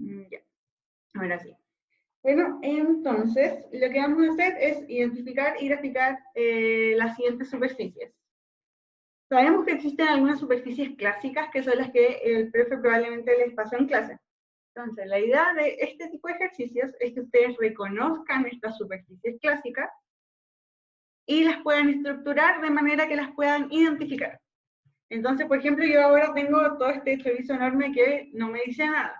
Ya, ahora sí. Bueno, entonces, lo que vamos a hacer es identificar y graficar las siguientes superficies. Sabemos que existen algunas superficies clásicas que son las que el profe probablemente les pasó en clase. Entonces, la idea de este tipo de ejercicios es que ustedes reconozcan estas superficies clásicas y las puedan estructurar de manera que las puedan identificar. Entonces, por ejemplo, yo ahora tengo todo este chorizo enorme que no me dice nada.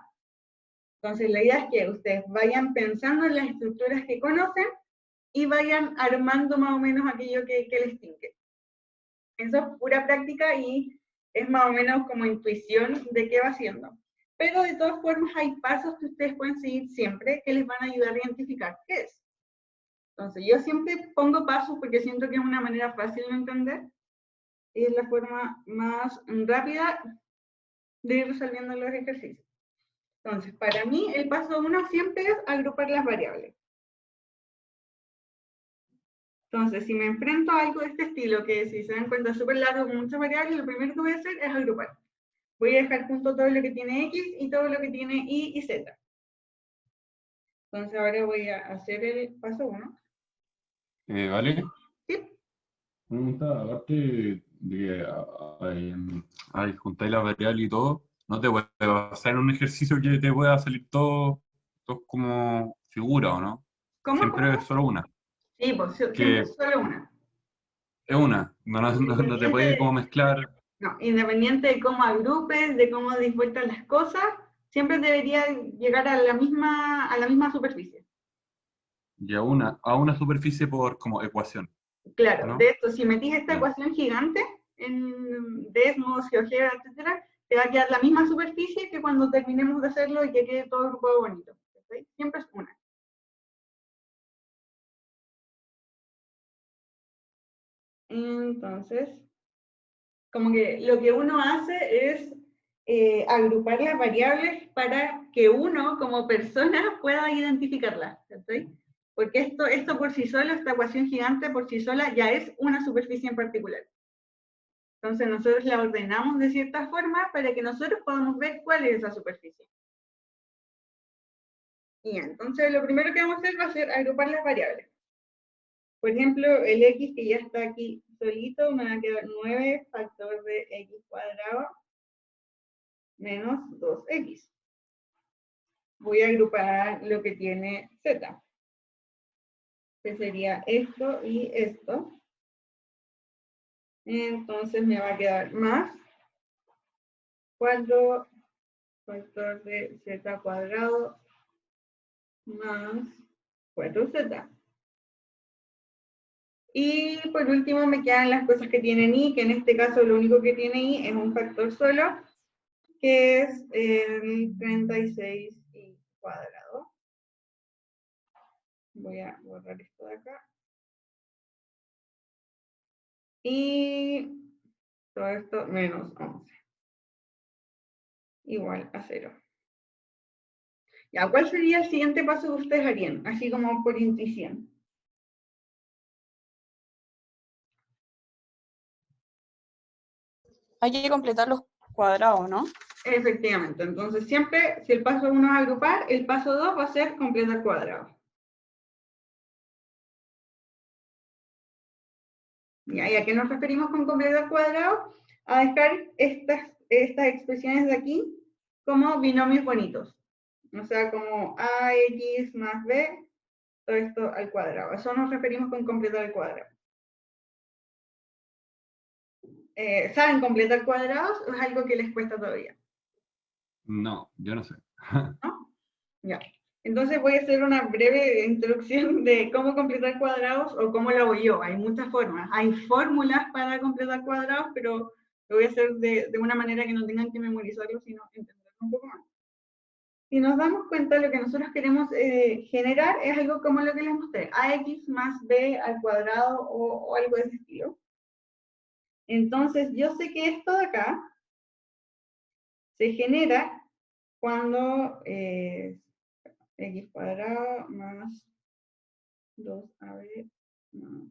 Entonces, la idea es que ustedes vayan pensando en las estructuras que conocen y vayan armando más o menos aquello que les tinque. Eso es pura práctica y es más o menos como intuición de qué va haciendo. Pero de todas formas hay pasos que ustedes pueden seguir siempre que les van a ayudar a identificar qué es. Entonces, yo siempre pongo pasos porque siento que es una manera fácil de entender y es la forma más rápida de ir resolviendo los ejercicios. Entonces, para mí, el paso 1 siempre es agrupar las variables. Entonces, si me enfrento a algo de este estilo, que si se dan cuenta es súper largo con muchas variables, lo primero que voy a hacer es agrupar. Voy a dejar junto todo lo que tiene X y todo lo que tiene Y y Z. Entonces, ahora voy a hacer el paso 1. ¿Vale? ¿Sí? Pregunta, aparte de que juntáis las variables y todo, ¿no te puede pasar en un ejercicio que te pueda salir todo como figura o no? ¿Cómo? Siempre es solo una. Sí, pues siempre Que es solo una. es una, no te Independiente puede de, como mezclar. no, independiente de cómo agrupes, de cómo des vueltas las cosas, siempre debería llegar a la misma superficie. Y a una superficie por como ecuación, Claro, de ¿no? esto, si metís esta Ya. ecuación gigante en Desmos, GeoGebra, etcétera, te va a quedar la misma superficie que cuando terminemos de hacerlo y que quede todo agrupado bonito. ¿Sí? Siempre es una. Entonces, como que lo que uno hace es agrupar las variables para que uno, como persona, pueda identificarlas. ¿Sí? Porque esto por sí solo, esta ecuación gigante por sí sola, ya es una superficie en particular. Entonces nosotros la ordenamos de cierta forma para que nosotros podamos ver cuál es esa superficie. Y entonces lo primero que vamos a hacer va a ser agrupar las variables. Por ejemplo, el x que ya está aquí solito, me va a quedar 9 factor de x cuadrado menos 2x. Voy a agrupar lo que tiene z, que sería esto y esto. Entonces me va a quedar más 4 factor de z cuadrado más 4z. Y por último me quedan las cosas que tienen y, que en este caso lo único que tiene y es un factor solo, que es el 36 y cuadrado. Voy a borrar esto de acá. Y todo esto menos 11. Igual a 0. Ya, ¿cuál sería el siguiente paso que ustedes harían? Así como por intuición. Hay que completar los cuadrados, ¿no? Efectivamente. Entonces siempre, si el paso 1 es agrupar, el paso 2 va a ser completar cuadrados. ¿Y a qué nos referimos con completar cuadrados? A dejar estas expresiones de aquí como binomios bonitos. O sea, como ax más b, todo esto al cuadrado. Eso nos referimos con completar el cuadrado. ¿Saben completar cuadrados o es algo que les cuesta todavía? No, yo no sé. ¿No? Ya. Entonces voy a hacer una breve introducción de cómo completar cuadrados o cómo lo hago yo. Hay muchas formas. Hay fórmulas para completar cuadrados, pero lo voy a hacer de una manera que no tengan que memorizarlo, sino entenderlo un poco más. Si nos damos cuenta, lo que nosotros queremos generar es algo como lo que les mostré, ax más b al cuadrado o algo de ese estilo. Entonces, yo sé que esto de acá se genera cuando x cuadrado más 2ab más...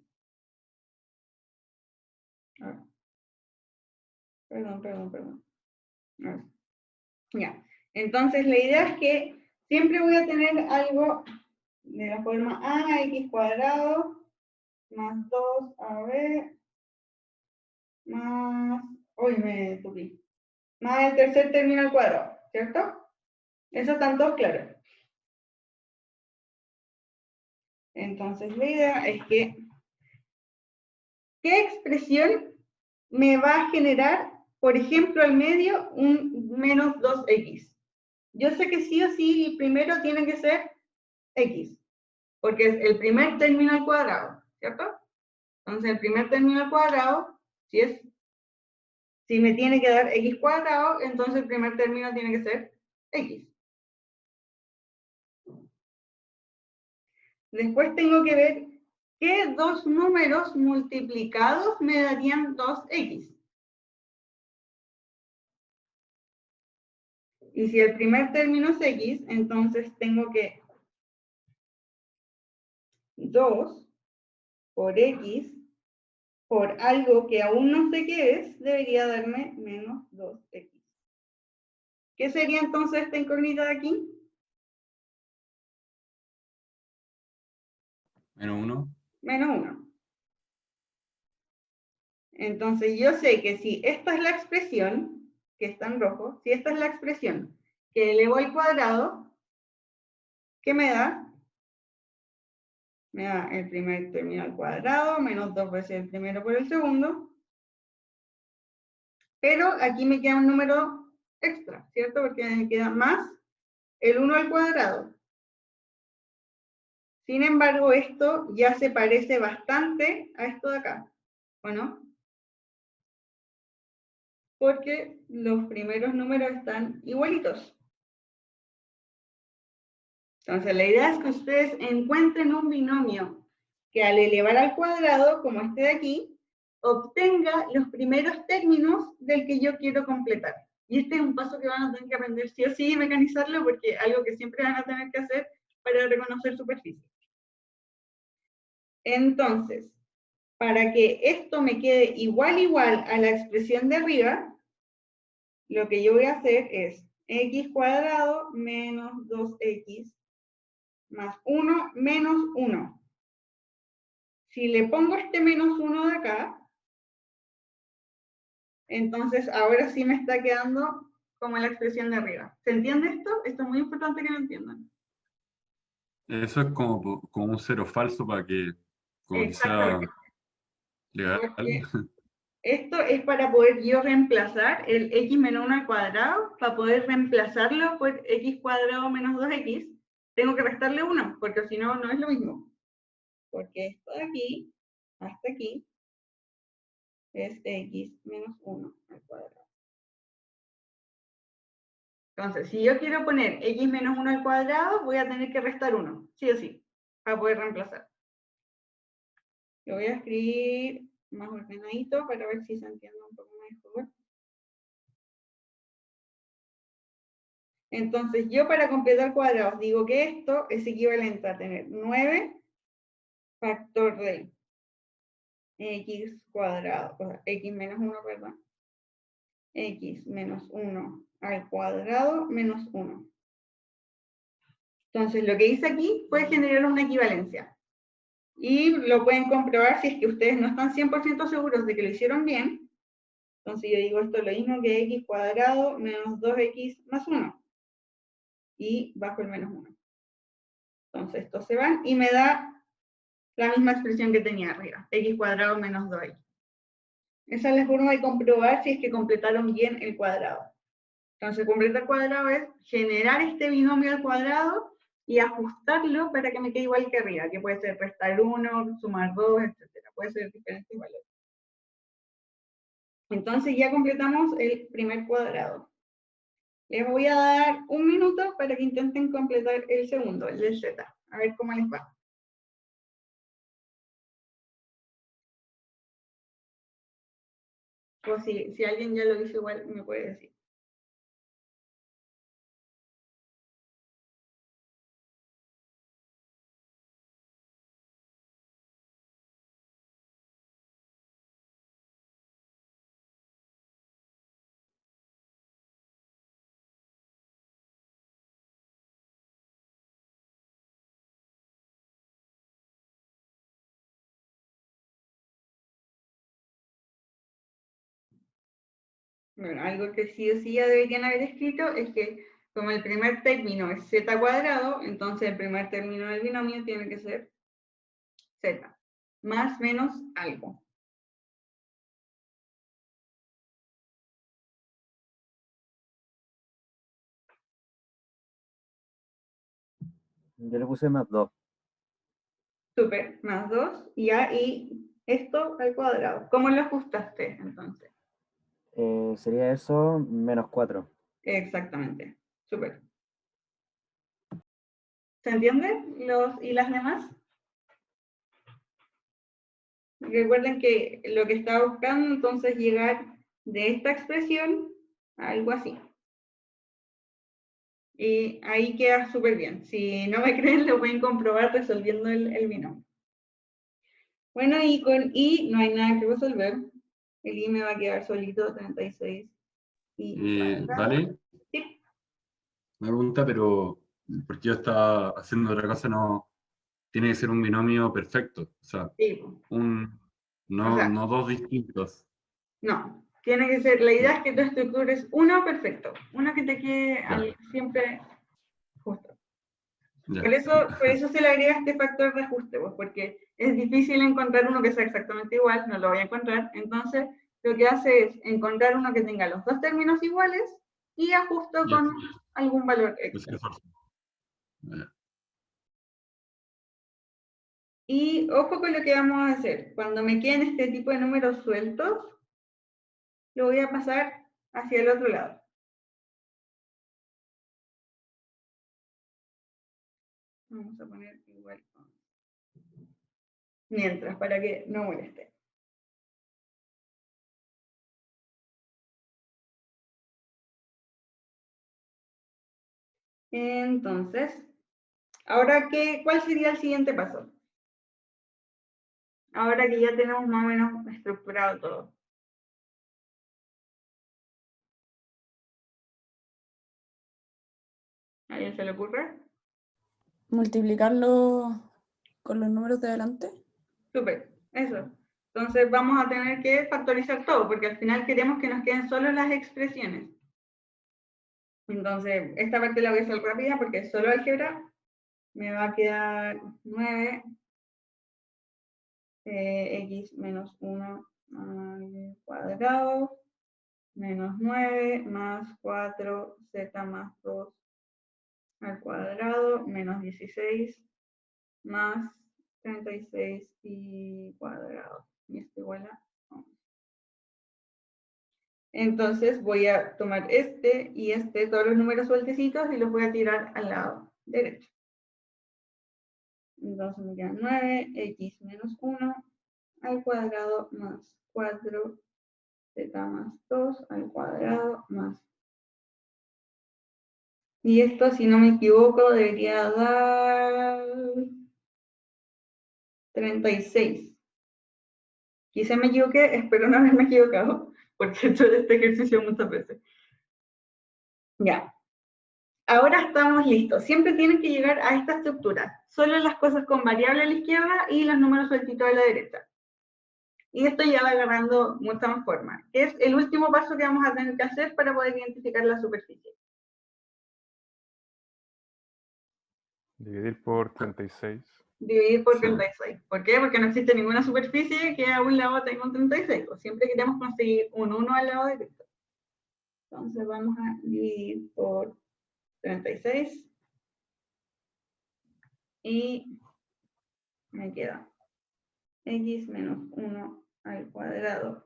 Perdón. Ya. Entonces, la idea es que siempre voy a tener algo de la forma ax cuadrado más 2ab más, uy, me tupí, más el tercer término al cuadrado, ¿cierto? Eso están todos claros. Entonces la idea es que, ¿qué expresión me va a generar, por ejemplo, al medio un menos 2x? Yo sé que sí o sí el primero tiene que ser x, porque es el primer término al cuadrado, ¿cierto? Entonces el primer término al cuadrado, si me tiene que dar x cuadrado, entonces el primer término tiene que ser x. Después tengo que ver qué dos números multiplicados me darían 2x. Y si el primer término es x, entonces tengo que 2 por x por algo que aún no sé qué es, debería darme menos 2x. ¿Qué sería entonces esta incógnita de aquí? Menos 1. Menos 1. Entonces yo sé que si esta es la expresión, que está en rojo, si esta es la expresión que elevo al cuadrado, ¿qué me da? Me da el primer término al cuadrado, menos 2 veces el primero por el segundo. Pero aquí me queda un número extra, ¿cierto? Porque me queda más el 1 al cuadrado. Sin embargo, esto ya se parece bastante a esto de acá, ¿o no? Porque los primeros números están igualitos. Entonces, la idea es que ustedes encuentren un binomio que al elevar al cuadrado, como este de aquí, obtenga los primeros términos del que yo quiero completar. Y este es un paso que van a tener que aprender sí o sí y mecanizarlo, porque es algo que siempre van a tener que hacer para reconocer superficie. Entonces, para que esto me quede igual a la expresión de arriba, lo que yo voy a hacer es x cuadrado menos 2x más 1 menos 1. Si le pongo este menos 1 de acá, entonces ahora sí me está quedando como la expresión de arriba. ¿Se entiende esto? Esto es muy importante que lo entiendan. Eso es como un cero falso para que, como que sea Exactamente. legal. Porque esto es para poder yo reemplazar el x menos 1 al cuadrado, para poder reemplazarlo por x cuadrado menos 2x, tengo que restarle 1, porque si no, no es lo mismo. Porque esto de aquí hasta aquí es x menos 1 al cuadrado. Entonces, si yo quiero poner x menos 1 al cuadrado, voy a tener que restar 1, sí o sí, para poder reemplazar. Lo voy a escribir más ordenadito para ver si se entiende un poco mejor. Entonces, yo para completar cuadrados digo que esto es equivalente a tener 9 factor de x cuadrado, o sea, x menos 1, perdón, x menos 1 al cuadrado menos 1. Entonces, lo que hice aquí fue generar una equivalencia. Y lo pueden comprobar si es que ustedes no están 100% seguros de que lo hicieron bien. Entonces yo digo esto es lo mismo que x cuadrado menos 2x más 1. Y bajo el menos 1. Entonces estos se van y me da la misma expresión que tenía arriba, x cuadrado menos 2x. Esa es la forma de comprobar si es que completaron bien el cuadrado. Entonces completar cuadrado es generar este binomio al cuadrado y ajustarlo para que me quede igual que arriba, que puede ser restar 1, sumar 2, etc. Puede ser diferentes valores. Entonces ya completamos el primer cuadrado. Les voy a dar un minuto para que intenten completar el segundo, el del z. A ver cómo les va. O si alguien ya lo hizo igual, me puede decir. Bueno, algo que sí o sí ya deberían haber escrito es que como el primer término es z cuadrado, entonces el primer término del binomio tiene que ser z, más menos algo. Yo le puse más 2. Súper, más 2, y esto al cuadrado. ¿Cómo lo ajustaste entonces? Sería eso menos 4. Exactamente, súper. ¿Se entiende? ¿Y las demás? Recuerden que lo que estaba buscando entonces llegar de esta expresión a algo así. Y ahí queda súper bien. Si no me creen, lo pueden comprobar resolviendo el binomio. Bueno, y con i no hay nada que resolver. El i me va a quedar solito, 36 y cuadrado. ¿Vale? Sí, Me pregunta, pero ¿por qué yo estaba haciendo otra cosa? No, tiene que ser un binomio perfecto. O sea, sí. O sea, no dos distintos. no. Tiene que ser, la idea Ya, es que tu estructura es uno perfecto. Uno que te quede ya, siempre justo. ya. Por eso se le agrega este factor de ajuste, pues, porque es difícil encontrar uno que sea exactamente igual, no lo voy a encontrar. Entonces, lo que hace es encontrar uno que tenga los dos términos iguales y ajusto Ya, con algún valor pues, extra. ya. Y ojo con lo que vamos a hacer. Cuando me queden este tipo de números sueltos, lo voy a pasar hacia el otro lado. Vamos a poner igual. Mientras, para que no moleste. Entonces, ahora, ¿cuál sería el siguiente paso? Ahora que ya tenemos más o menos estructurado todo. ¿A alguien se le ocurre? Multiplicarlo con los números de adelante. Súper, eso. Entonces vamos a tener que factorizar todo, porque al final queremos que nos queden solo las expresiones. Entonces, esta parte la voy a hacer rápida porque es solo álgebra. Me va a quedar 9 x menos 1 al cuadrado, menos 9 más 4z más 2 al cuadrado, menos 16 más 36 y cuadrado. Y esto igual a 11. Entonces voy a tomar este y este, todos los números sueltecitos, y los voy a tirar al lado derecho. Entonces me quedan 9x menos 1 al cuadrado más 4z más 2 al cuadrado más. Y esto, si no me equivoco, debería dar 36. Quizá me equivoqué, espero no haberme equivocado, porque he hecho este ejercicio muchas veces. Ya. Ahora estamos listos. Siempre tienen que llegar a esta estructura. Solo las cosas con variable a la izquierda y los números sueltitos a la derecha. Y esto ya va agarrando mucha más forma. Es el último paso que vamos a tener que hacer para poder identificar la superficie. Dividir por 36. Dividir por Sí. 36. ¿Por qué? Porque no existe ninguna superficie que a un lado tenga un 36. Siempre queremos conseguir un 1 al lado derecho. Entonces vamos a dividir por 36. Y me queda x menos 1 al cuadrado.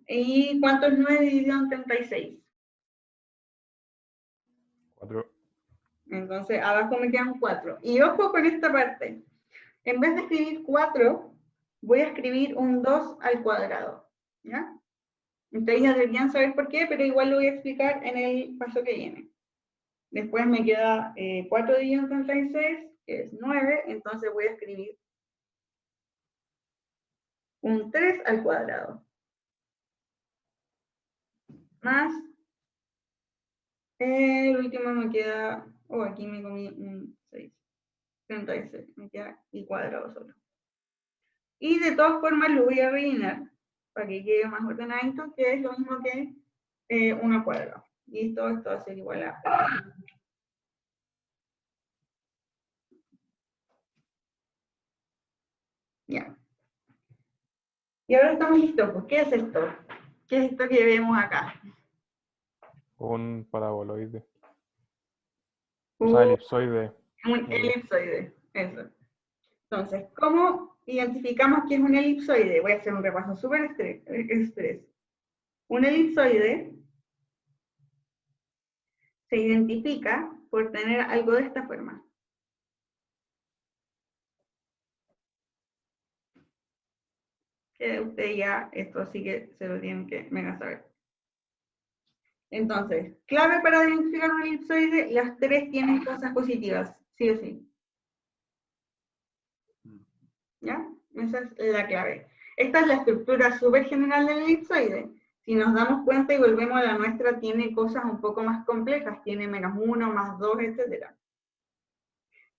¿Y cuánto es 9 dividido en 36? 4. Entonces abajo me quedan 4. Y ojo con esta parte. En vez de escribir 4, voy a escribir un 2 al cuadrado. ¿Ya? Ustedes ya deberían saber por qué, pero igual lo voy a explicar en el paso que viene. Después me queda 4 dividido en 36, que es 9, entonces voy a escribir un 3 al cuadrado. Más, el último me queda, aquí me comí un 6, 36, me queda y cuadrado solo. Y de todas formas lo voy a rellenar, para que quede más ordenadito, que es lo mismo que 1 al cuadrado. Listo, esto va a ser igual a... Ya. Y ahora estamos listos, pues, ¿qué es esto? ¿Qué es esto que vemos acá? Un paraboloide. O sea, Un elipsoide. elipsoide, eso. Entonces, ¿cómo identificamos que es un elipsoide? Voy a hacer un repaso súper express. Un elipsoide se identifica por tener algo de esta forma. Que usted ya, esto sí que se lo tienen que mega saber. Entonces, clave para identificar un elipsoide, las tres tienen cosas positivas, sí o sí. ¿Ya? Esa es la clave. Esta es la estructura súper general del elipsoide. Si nos damos cuenta y volvemos a la nuestra, tiene cosas un poco más complejas, tiene -1, +2, etc.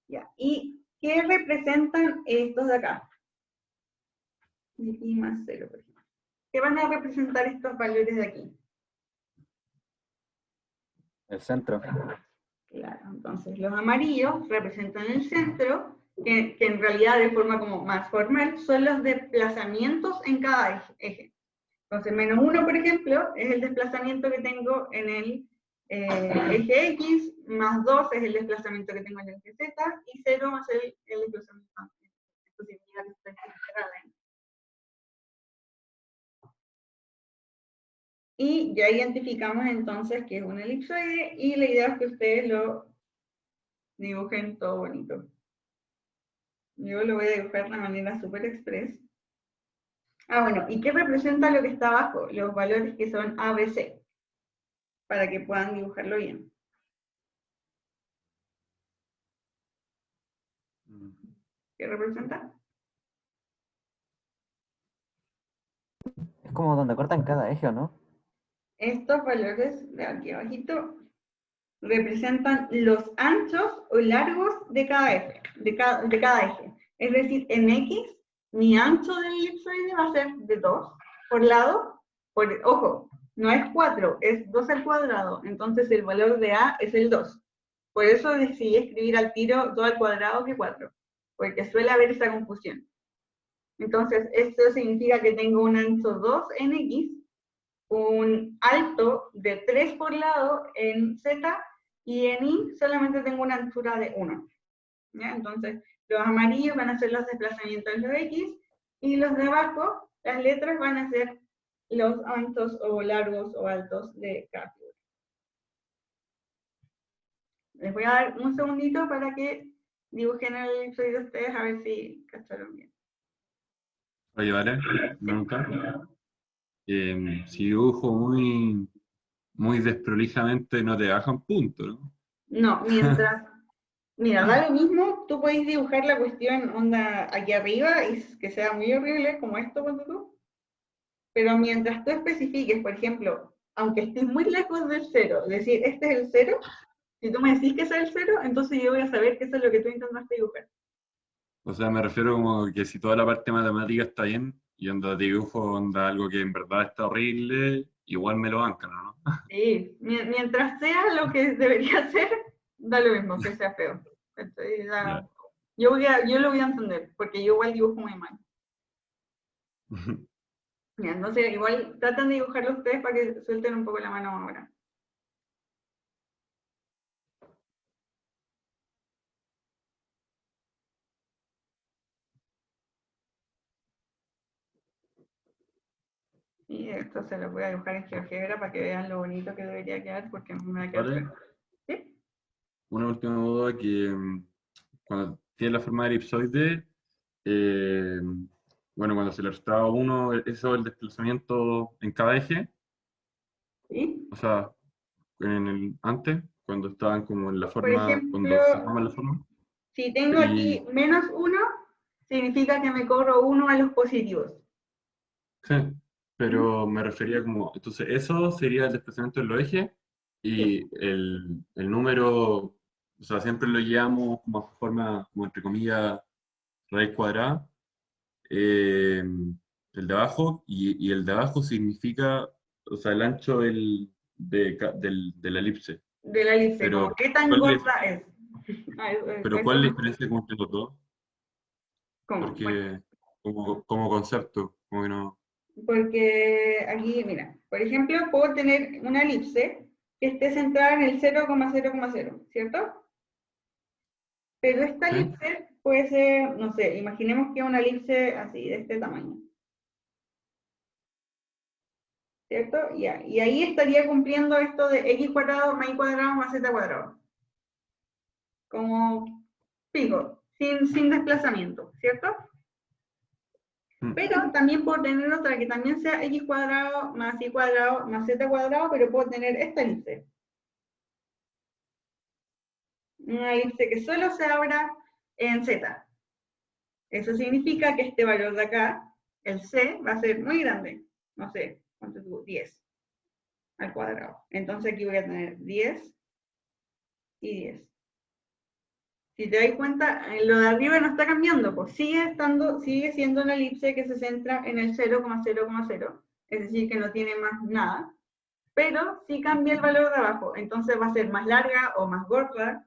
¿Ya? ¿Y qué representan estos de acá? Y +0, por ejemplo. ¿Qué van a representar estos valores de aquí? El centro. Claro, entonces los amarillos representan el centro, que en realidad de forma como más formal son los desplazamientos en cada eje. Entonces, -1, por ejemplo, es el desplazamiento que tengo en el eje X, +2 es el desplazamiento que tengo en el eje Z, y 0 va a ser el desplazamiento. Esto significa que está integrada. Y ya identificamos entonces que es un elipsoide, y la idea es que ustedes lo dibujen todo bonito. Yo lo voy a dibujar de manera súper express. Ah, bueno, ¿y qué representa lo que está abajo? Los valores que son A, B, C, para que puedan dibujarlo bien. ¿Qué representa? Es como donde cortan cada eje, ¿o no? Estos valores de aquí abajito representan los anchos o largos de cada eje. De cada eje. Es decir, en X, mi ancho del elipsoide va a ser de 2 por lado. Ojo, no es 4, es 2 al cuadrado. Entonces el valor de A es el 2. Por eso decidí escribir al tiro 2 al cuadrado que 4, porque suele haber esa confusión. Entonces, esto significa que tengo un ancho 2 en X, un alto de 3 por lado en Z, y en Y solamente tengo una altura de 1. ¿Ya? Entonces, los amarillos van a ser los desplazamientos en los X, y los de abajo, las letras, van a ser los anchos o largos o altos de cada figura. Les voy a dar un segundito para que dibujen el elipsoide ustedes, a ver si cacharon bien. Oye, vale, nunca. Si dibujo muy desprolijamente, no te bajan punto, ¿no? No, mientras, mira, da lo mismo, tú puedes dibujar la cuestión onda aquí arriba y que sea muy horrible, como esto, ponte tú, pero mientras tú especifiques, por ejemplo, aunque estés muy lejos del 0, decir, este es el 0, si tú me decís que ese es el 0, entonces yo voy a saber que eso es lo que tú intentaste dibujar. O sea, me refiero como que si toda la parte matemática está bien, y onda dibujo onda algo que en verdad está horrible, igual me lo bancan, ¿no? Sí, mientras sea lo que debería ser, da lo mismo que sea feo. Entonces, Ya. yo lo voy a entender, porque yo igual dibujo muy mal. Ya, entonces, igual tratan de dibujarlo ustedes para que suelten un poco la mano ahora. Y esto se lo voy a dibujar en GeoGebra para que vean lo bonito que debería quedar, porque no me va a quedar ¿Vale? feo. ¿Sí? Una última duda que cuando tiene la forma de elipsoide, eh, bueno, cuando se le restaba a uno, eso es el desplazamiento en cada eje, ¿Sí? o sea, antes, cuando estaban como en la Por forma, ejemplo, cuando se forma la forma, si tengo y aquí -1, significa que me corro 1 a los positivos. sí, ¿Mm? pero me refería como, entonces eso sería el desplazamiento en los ejes, Sí. y el número, o sea, siempre lo llevamos como forma, como entre comillas, raíz cuadrada. Eh, el de abajo, y el de abajo significa, o sea, el ancho de la elipse. De la elipse, Pero, como qué tan ¿cuál es, gorda es. Ah, pero eso ¿cuál es la no. diferencia entre los dos? ¿Cómo? Bueno, Porque como concepto, como que no. porque aquí, mira, por ejemplo, puedo tener una elipse que esté centrada en el 0,0,0, ¿cierto? Pero esta ¿Sí? elipse puede ser, no sé, imaginemos que es una elipse así, de este tamaño, ¿cierto? Ya, y ahí estaría cumpliendo esto de x cuadrado más y cuadrado más z cuadrado. Como pico, sin desplazamiento, ¿cierto? Mm. Pero también puedo tener otra que también sea x cuadrado más y cuadrado más z cuadrado, pero puedo tener esta elipse. Una elipse que solo se abra en z. Eso significa que este valor de acá, el c, va a ser muy grande. No sé, ¿cuánto tuvo? 10 al cuadrado. Entonces aquí voy a tener 10 y 10. Si te das cuenta, lo de arriba no está cambiando, pues sigue siendo una elipse que se centra en el 0,0,0, es decir, que no tiene más nada, pero sí cambia el valor de abajo, entonces va a ser más larga o más gorda,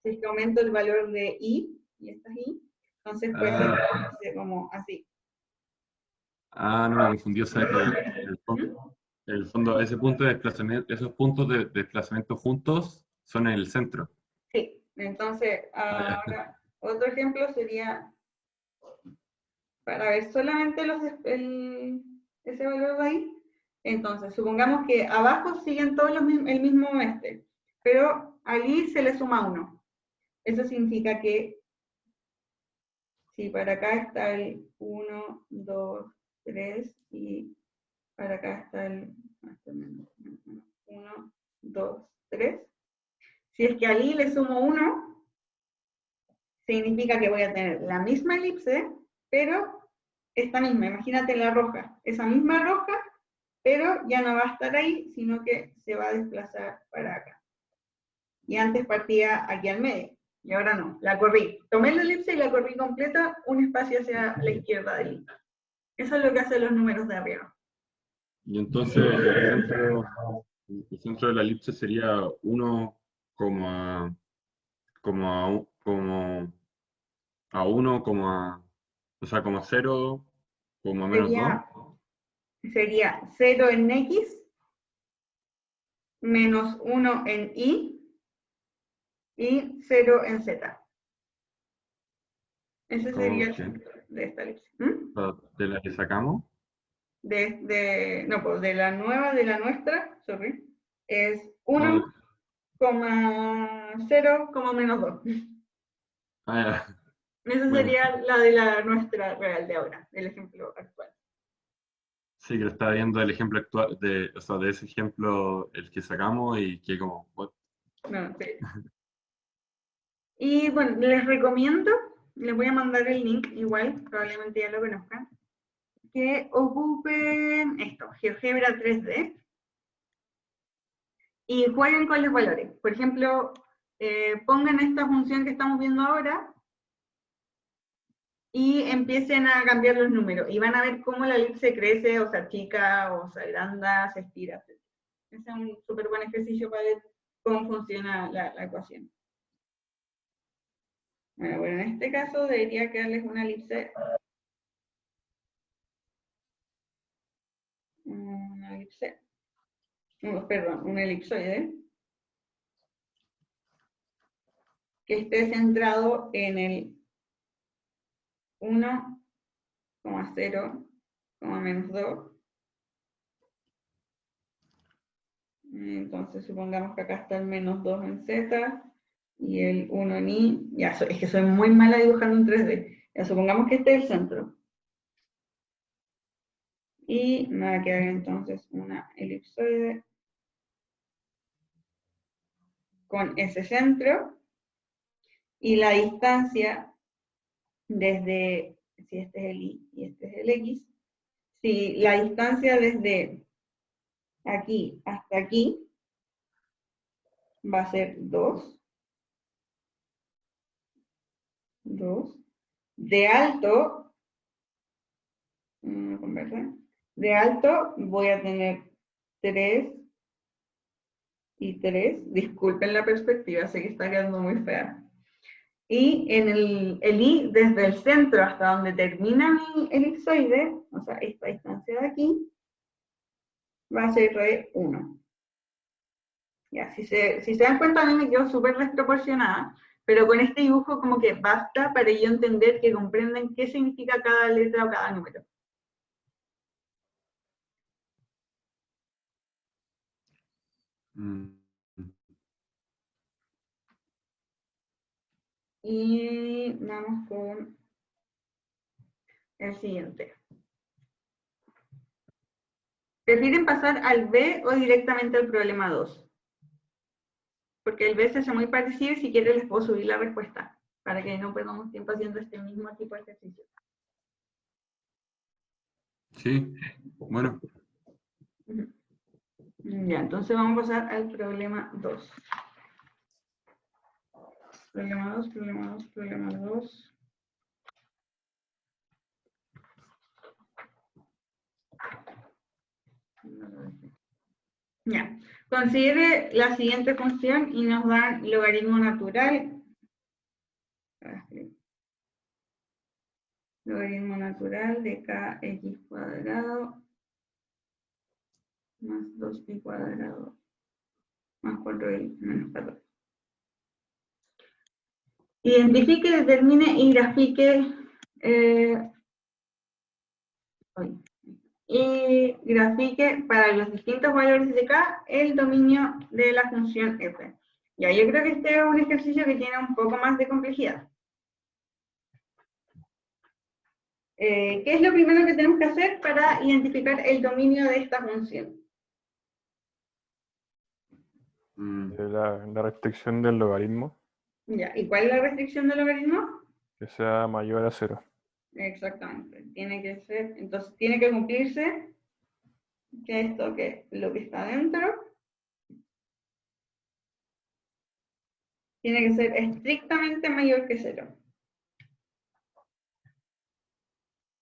si es que aumento el valor de i, y esta es i, entonces puede ser Ah, como así. no me confundí, o sea que ¿Mm? el fondo, ese punto de desplazamiento, esos puntos de desplazamiento juntos son en el centro. Sí, entonces Ah, ya. ahora otro ejemplo sería para ver solamente ese valor de ahí. Entonces, supongamos que abajo siguen todos el mismo pero allí se le suma 1. Eso significa que si para acá está el 1, 2, 3 y para acá está el 1, 2, 3. Si es que allí le sumo 1, significa que voy a tener la misma elipse, pero esta misma, imagínate la roja, esa misma roja, pero ya no va a estar ahí, sino que se va a desplazar para acá. Y antes partía aquí al medio, y ahora no, la corrí. Tomé la elipse y la corrí completa, un espacio hacia la izquierda de ahí. Eso es lo que hacen los números de arriba. Y entonces el centro de la elipse sería 1, a 1, o sea, como a 0, como a menos 2. Sería 0 en x, menos 1 en y 0 en z. Ese ¿Cómo sería el que? centro de esta elipse. De la que sacamos. No, pues de la nueva, de la nuestra, sorry, es Ah, 1,0, menos 2. ya. Esa Bueno, sería la de la nuestra real de ahora, del ejemplo actual. sí que estaba viendo el ejemplo actual, o sea, de ese ejemplo, el que sacamos y que como, what? No, sí. Y bueno, les recomiendo, les voy a mandar el link, igual, probablemente ya lo conozcan, que ocupen esto, GeoGebra 3D, y jueguen con los valores. Por ejemplo, pongan esta función que estamos viendo ahora y empiecen a cambiar los números. Y van a ver cómo la elipse crece, o se achica, o se agranda, se estira, etc. Ese es un súper buen ejercicio para ver cómo funciona la ecuación. Bueno, en este caso debería quedarles una elipse. Una elipse. Perdón, un elipsoide. Que esté centrado en el 1,0, menos 2. Entonces supongamos que acá está el menos 2 en z y el 1 en y. Ya, es que soy muy mala dibujando en 3D. Ya, supongamos que este es el centro. Y me va a quedar entonces una elipsoide con ese centro. Y la distancia desde, si este es el y y este es el x, si la distancia desde aquí hasta aquí va a ser 2. De alto con verde. De alto voy a tener 3 y 3. Disculpen la perspectiva, sé que está quedando muy fea. Y en el I, desde el centro hasta donde termina mi elipsoide, o sea, esta distancia de aquí, va a ser de 1. Ya, si se dan cuenta, a mí me quedó súper desproporcionada, pero con este dibujo como que basta para yo entender que comprenden qué significa cada letra o cada número. Mm. Y vamos con el siguiente. ¿Prefieren pasar al B o directamente al problema 2? Porque el B se hace muy parecido y si quieren les puedo subir la respuesta para que no perdamos tiempo haciendo este mismo tipo de ejercicio. Sí, bueno. Ujú. Ya, entonces vamos a pasar al problema 2. Problema 2, problema 2, problema 2. Ya, considere la siguiente función y nos dan logaritmo natural. Logaritmo natural de kx cuadrado más 2y cuadrado más 4y menos 14. Identifique, determine y grafique para los distintos valores de k el dominio de la función f. Ya, yo creo que este es un ejercicio que tiene un poco más de complejidad. ¿Qué es lo primero que tenemos que hacer para identificar el dominio de esta función? La restricción del logaritmo, Ya, ¿y cuál es la restricción del logaritmo? que sea mayor a 0. Exactamente, tiene que ser, entonces tiene que cumplirse que esto, que lo que está dentro, tiene que ser estrictamente mayor que 0.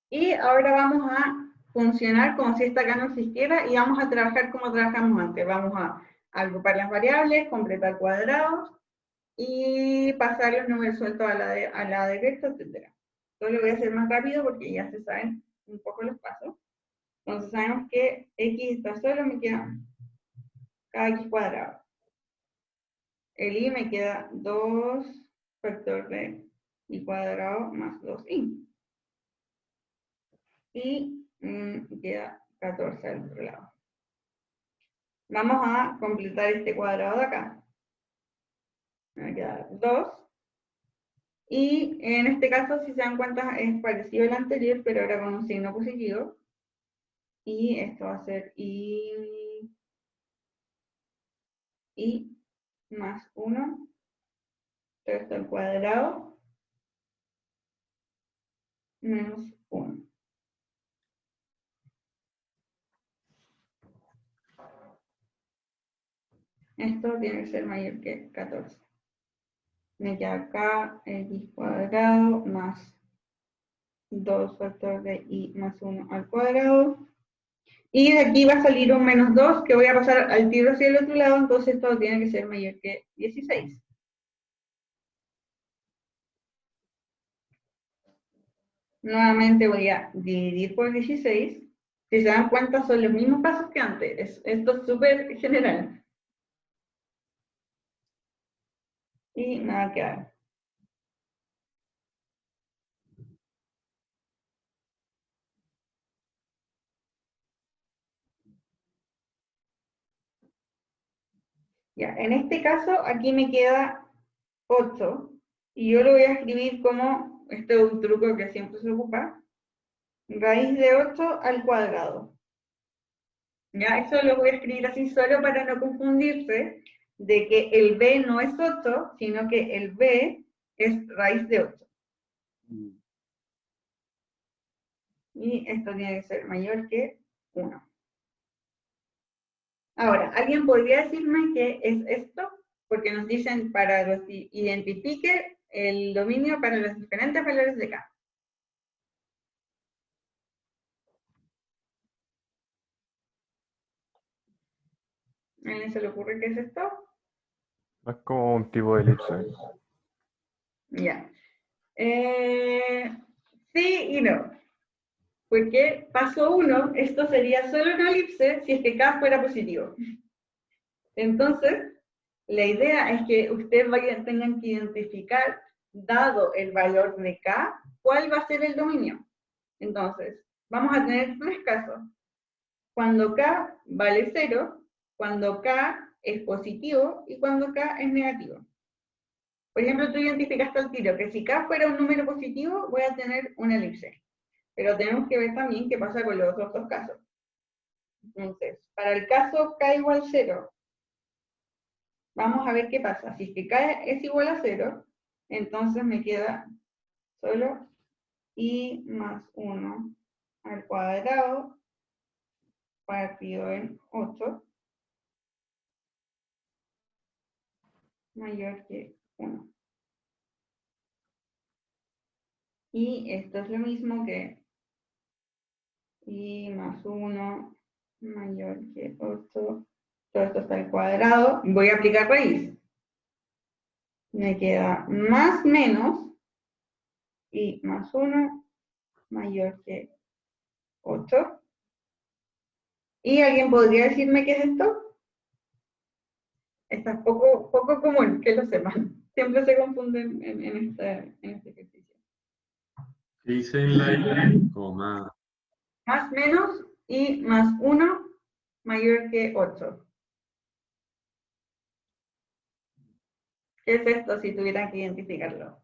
Y ahora vamos a funcionar como si esta acá no existiera y vamos a trabajar como trabajamos antes. Vamos a agrupar las variables, completar cuadrados y pasar los números sueltos a la derecha, etc. Todo lo voy a hacer más rápido porque ya se saben un poco los pasos. Entonces sabemos que x está solo, me queda kx cuadrado. El y me queda 2 factor de y cuadrado más 2y. Y queda 14 al otro lado. Vamos a completar este cuadrado de acá. Me va a quedar 2. Y en este caso, si se dan cuenta, es parecido al anterior, pero ahora con un signo positivo. Y esto va a ser y más 1, esto al cuadrado, menos 1. Esto tiene que ser mayor que 14. Me queda acá x cuadrado más 2 factor de y más 1 al cuadrado. Y de aquí va a salir un menos 2 que voy a pasar al tiro hacia el otro lado, entonces todo tiene que ser mayor que 16. Nuevamente voy a dividir por 16. Si se dan cuenta, son los mismos pasos que antes. Esto es súper general. Y me va a quedar. Ya, en este caso, aquí me queda 8. Y yo lo voy a escribir como, este es un truco que siempre se ocupa, raíz de 8 al cuadrado. Ya, eso lo voy a escribir así solo para no confundirse de que el b no es 8, sino que el b es raíz de 8. Y esto tiene que ser mayor que 1. Ahora, ¿alguien podría decirme qué es esto? Porque nos dicen para los identifique el dominio para los diferentes valores de k. alguien se le ocurre qué es esto? No es como un tipo de elipse. Ya. Sí y no. Porque paso 1, esto sería solo una elipse si es que K fuera positivo. Entonces, la idea es que ustedes tengan que identificar, dado el valor de K, cuál va a ser el dominio. Entonces, vamos a tener 3 casos. Cuando K vale 0, cuando K es positivo y cuando K es negativo. Por ejemplo, tú identificaste al tiro que si K fuera un número positivo, voy a tener una elipse. Pero tenemos que ver también qué pasa con los otros 2 casos. Entonces, para el caso K igual 0, vamos a ver qué pasa. Si es que K es igual a 0, entonces me queda solo I más 1 al cuadrado partido en 8 mayor que 1. Y esto es lo mismo que I más 1 mayor que 8. Todo esto está al cuadrado. Voy a aplicar raíz. Me queda más menos I más 1 mayor que 8. ¿Y alguien podría decirme qué es esto? Esta es poco común que lo sepan. Siempre se confunden en este ejercicio. ¿Qué dice en la I? Como más. Más menos y más 1 mayor que 8. ¿Qué es esto si tuvieran que identificarlo?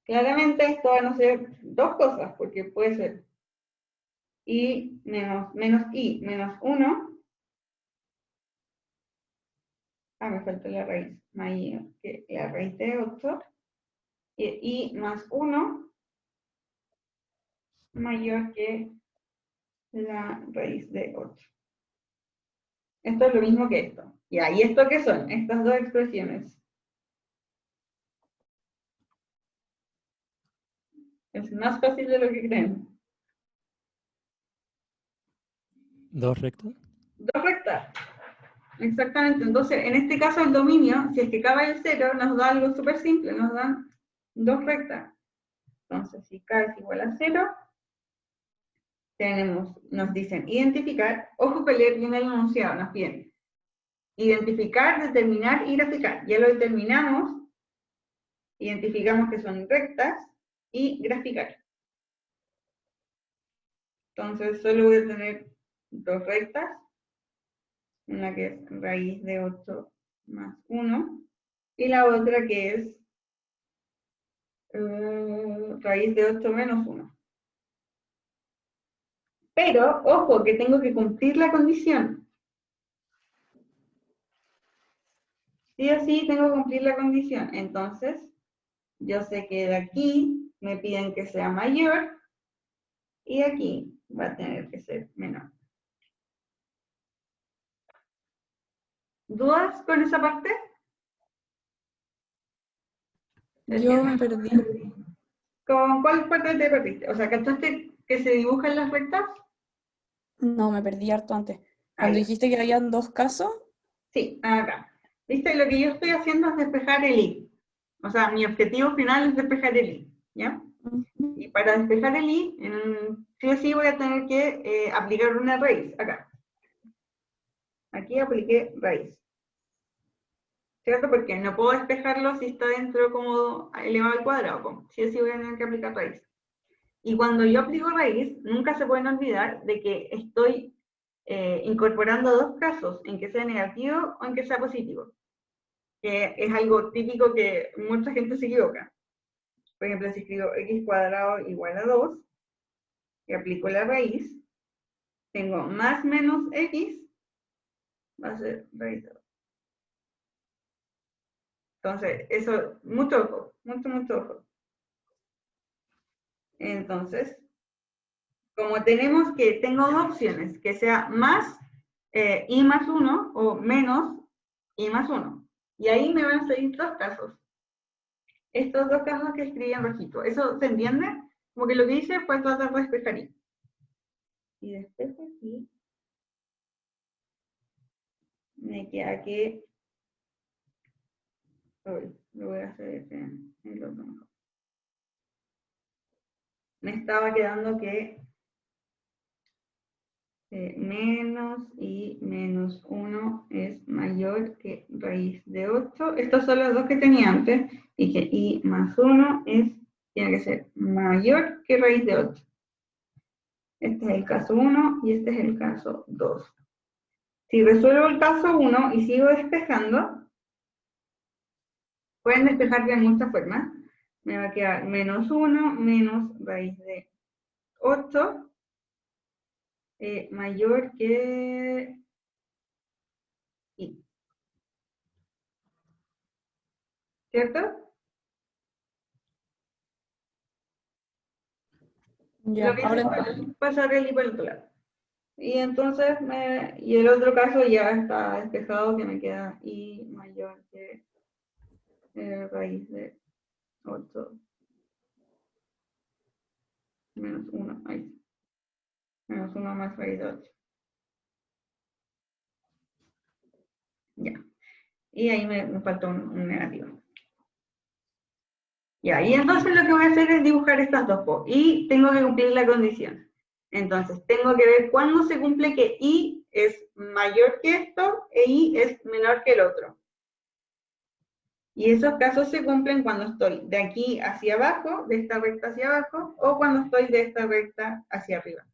Claramente esto van a ser 2 cosas, porque puede ser I menos I menos 1. Me falta la raíz. Mayor que la raíz de 8. Y I más 1 mayor que la raíz de 8. Esto es lo mismo que esto. Ya, ¿y esto qué son? Estas 2 expresiones. Es más fácil de lo que creen. 2 rectas. 2 rectas. Exactamente. Entonces, en este caso el dominio, si es que K vale 0, nos da algo súper simple, nos dan 2 rectas. Entonces, si K es igual a 0, nos dicen identificar, ojo que leer bien el enunciado, nos piden identificar, determinar y graficar. Ya lo determinamos, identificamos que son rectas y graficar. Entonces, solo voy a tener 2 rectas, una que es raíz de 8 más 1, y la otra que es raíz de 8 menos 1. Pero, ojo, que tengo que cumplir la condición. Sí o sí tengo que cumplir la condición. Entonces, yo sé que de aquí me piden que sea mayor, y aquí va a tener que ser menor. ¿Dudas con esa parte? Yo me perdí. ¿Con cuál parte te perdiste? O sea, ¿cachaste que se dibujan las rectas? No, me perdí harto antes. Ah, Cuando ya. dijiste que habían 2 casos, Sí, acá. ¿Viste? Lo que yo estoy haciendo es despejar el I. O sea, mi objetivo final es despejar el I, ¿ya? Y para despejar el I, sí o sí voy a tener que aplicar una raíz, acá. Aquí apliqué raíz. ¿Cierto? Porque no puedo despejarlo si está dentro como elevado al cuadrado. Sí o sí voy a tener que aplicar raíz. Y cuando yo aplico raíz, nunca se pueden olvidar de que estoy incorporando 2 casos, en que sea negativo o en que sea positivo. Que es algo típico que mucha gente se equivoca. Por ejemplo, si escribo x cuadrado igual a 2, y aplico la raíz, tengo más menos x, va a ser raíz de 2. Entonces, eso, mucho ojo, mucho ojo. Entonces, como tenemos que, tengo 2 opciones, que sea más i más 1 o menos i más 1. Y ahí me van a salir 2 casos. Estos 2 casos que escribí en rojito. ¿Eso se entiende? Como que lo que hice fue tratar de despejar i. Y despejo aquí. me queda que... Uy, lo voy a hacer en el otro mejor. Me estaba quedando que menos y menos 1 es mayor que raíz de 8. Estos son los dos que tenía antes. Dije, y más 1 tiene que ser mayor que raíz de 8. Este es el caso 1 y este es el caso 2. Si resuelvo el caso 1 y sigo despejando, pueden despejar de muchas formas. Me va a quedar menos 1 menos raíz de 8 mayor que i. ¿Cierto? Ya, Lo que hice ahora fue pasar el i por el otro lado. Y entonces, y el otro caso ya está despejado, que me queda i mayor que raíz de 8 menos 1. Ahí sí. Menos 1 más raíz de 8. Ya. Y ahí me faltó un negativo. Ya, y entonces lo que voy a hacer es dibujar estas dos, y tengo que cumplir la condición. Entonces, tengo que ver cuándo se cumple que i es mayor que esto e i es menor que el otro. Y esos casos se cumplen cuando estoy de aquí hacia abajo, de esta recta hacia abajo, o cuando estoy de esta recta hacia arriba.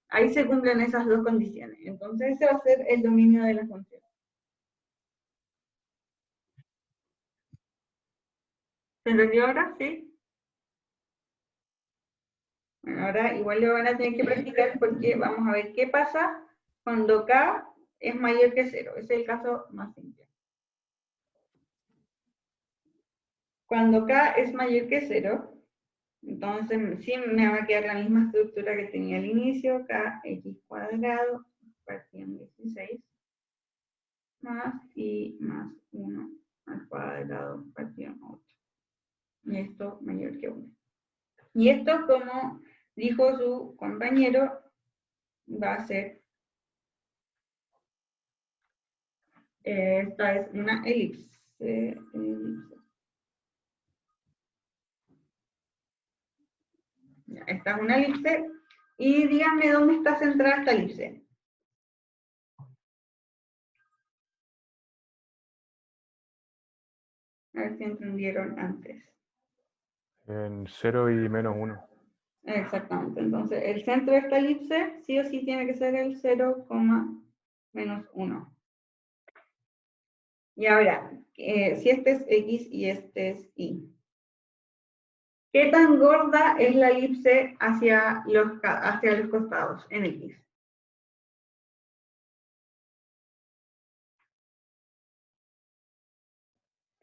Ahí se cumplen esas dos condiciones. Entonces, ese va a ser el dominio de la función. ¿Se entendió ahora? ¿Sí? Bueno, ahora igual lo van a tener que practicar porque vamos a ver qué pasa cuando k es mayor que 0. Ese es el caso más simple. Cuando k es mayor que 0, entonces sí me va a quedar la misma estructura que tenía al inicio, kx cuadrado partido en 16, más y más 1 al cuadrado partido en 8. Y esto mayor que 1. Y esto, como dijo su compañero, va a ser, esta es una elipse. Ya, esta es una elipse. Y díganme dónde está centrada esta elipse. A ver si entendieron antes. En 0 y menos 1. Exactamente. Entonces, el centro de esta elipse sí o sí tiene que ser el 0, menos 1. Y ahora, si este es x y este es y. ¿Qué tan gorda es la elipse hacia los costados en x?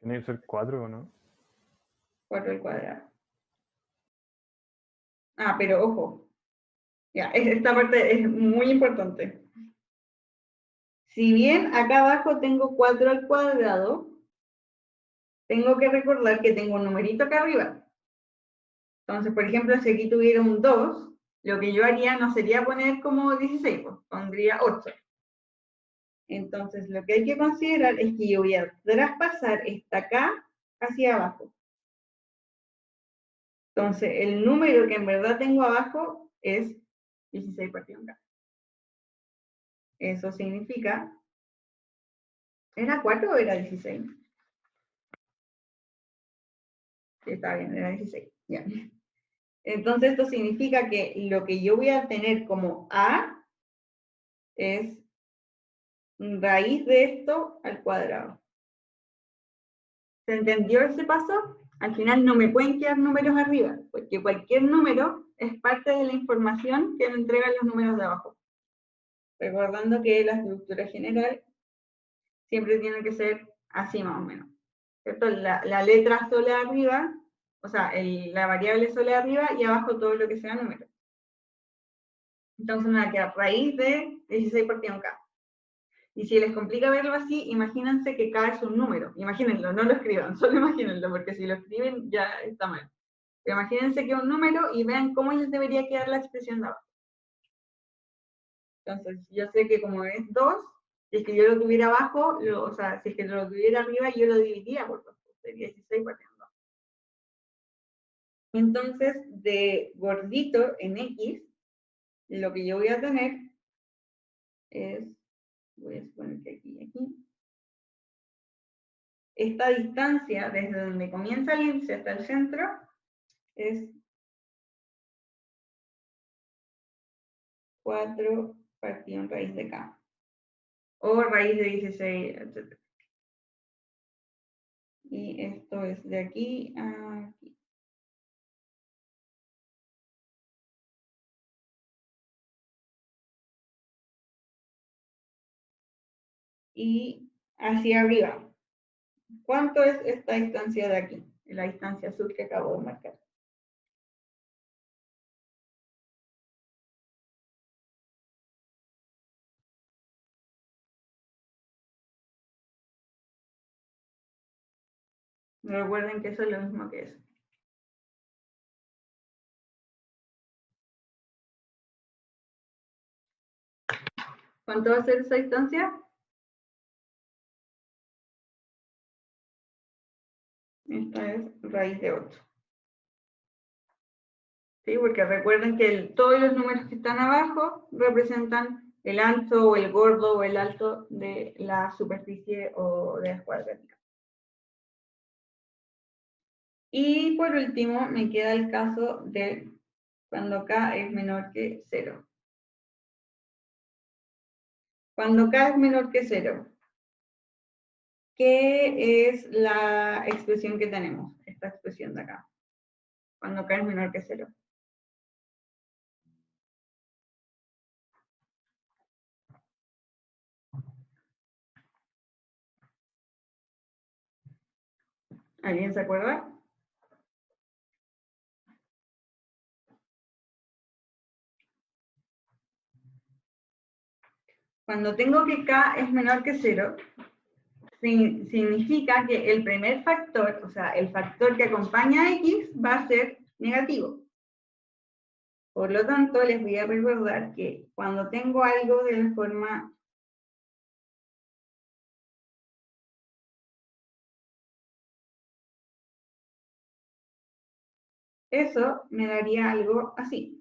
Tiene que ser 4, ¿o no? 4 al cuadrado. Ah, pero ojo. Ya, esta parte es muy importante. Si bien acá abajo tengo 4 al cuadrado, tengo que recordar que tengo un numerito acá arriba. Entonces, por ejemplo, si aquí tuviera un 2, lo que yo haría no sería poner como 16, pues, pondría 8. Entonces, lo que hay que considerar es que yo voy a traspasar esta K hacia abajo. Entonces, el número que en verdad tengo abajo es 16 partido en K. Eso significa, ¿era 4 o era 16? Sí, está bien, era 16. Ya. Entonces, esto significa que lo que yo voy a tener como A es raíz de esto al cuadrado. ¿Se entendió ese paso? Al final no me pueden quedar números arriba, porque cualquier número es parte de la información que me entregan los números de abajo. Recordando que la estructura general siempre tiene que ser así más o menos. ¿Cierto? La letra sola arriba, o sea, la variable sola arriba y abajo todo lo que sea número. Entonces me va a quedar raíz de 16 partido en K. Y si les complica verlo así, imagínense que K es un número. Imagínenlo, no lo escriban, solo imagínenlo, porque si lo escriben ya está mal. Pero imagínense que es un número y vean cómo les debería quedar la expresión de abajo. Entonces, yo sé que como es 2, Si es que yo lo tuviera abajo, o sea, si es que lo tuviera arriba, yo lo dividía por 2, sería 16 partiendo 2. Entonces, de gordito en X, lo que yo voy a tener es, voy a suponer que aquí y aquí, esta distancia desde donde comienza el índice hasta el centro es 4 partido en raíz de K. O raíz de 16, etc. Y esto es de aquí a aquí. Y hacia arriba. ¿Cuánto es esta distancia de aquí? La distancia azul que acabo de marcar. Recuerden que eso es lo mismo que eso. ¿Cuánto va a ser esa distancia? Esta es raíz de 8. ¿Sí? Porque recuerden que todos los números que están abajo representan el ancho o el gordo o el alto de la superficie o de la cuadrática. Y por último me queda el caso de cuando K es menor que 0. Cuando K es menor que 0, ¿qué es la expresión que tenemos? Esta expresión de acá. Cuando K es menor que 0. ¿Alguien se acuerda? Cuando tengo que K es menor que 0, significa que el primer factor, o sea, el factor que acompaña a X, va a ser negativo. Por lo tanto, les voy a recordar que cuando tengo algo de la forma eso me daría algo así.